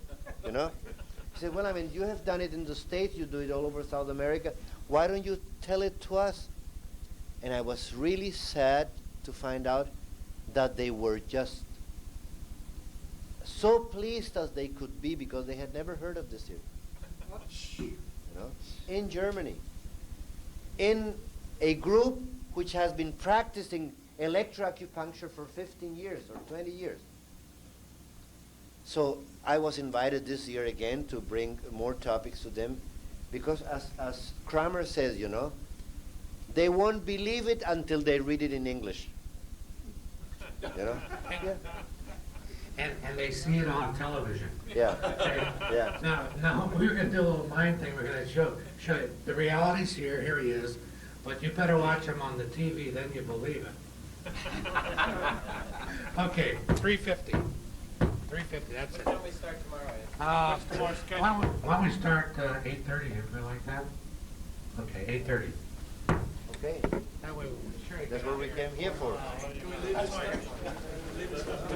Speaker 1: you know? He said, well, I mean, you have done it in the States, you do it all over South America. Why don't you tell it to us? And I was really sad to find out that they were just so pleased as they could be because they had never heard of this here. You know, in Germany, in a group which has been practicing electroacupuncture for 15 years or 20 years. So I was invited this year again to bring more topics to them because as Kramer says, you know, they won't believe it until they read it in English. You know? Yeah.
Speaker 7: And they see it on television.
Speaker 1: Yeah.
Speaker 7: Okay?
Speaker 1: Yeah.
Speaker 7: Now we're going to do a little mind thing. We're going to show you. The reality's here. Here he is. But you better watch him on the TV, then you believe it. Okay, 3:50. 3:50, that's it.
Speaker 5: Why don't we start tomorrow, Ed?
Speaker 7: Why don't we start 8:30, if we like that? Okay, 8:30.
Speaker 1: Okay.
Speaker 7: That way, sure.
Speaker 1: That's what we came here for.
Speaker 3: Can we leave this one?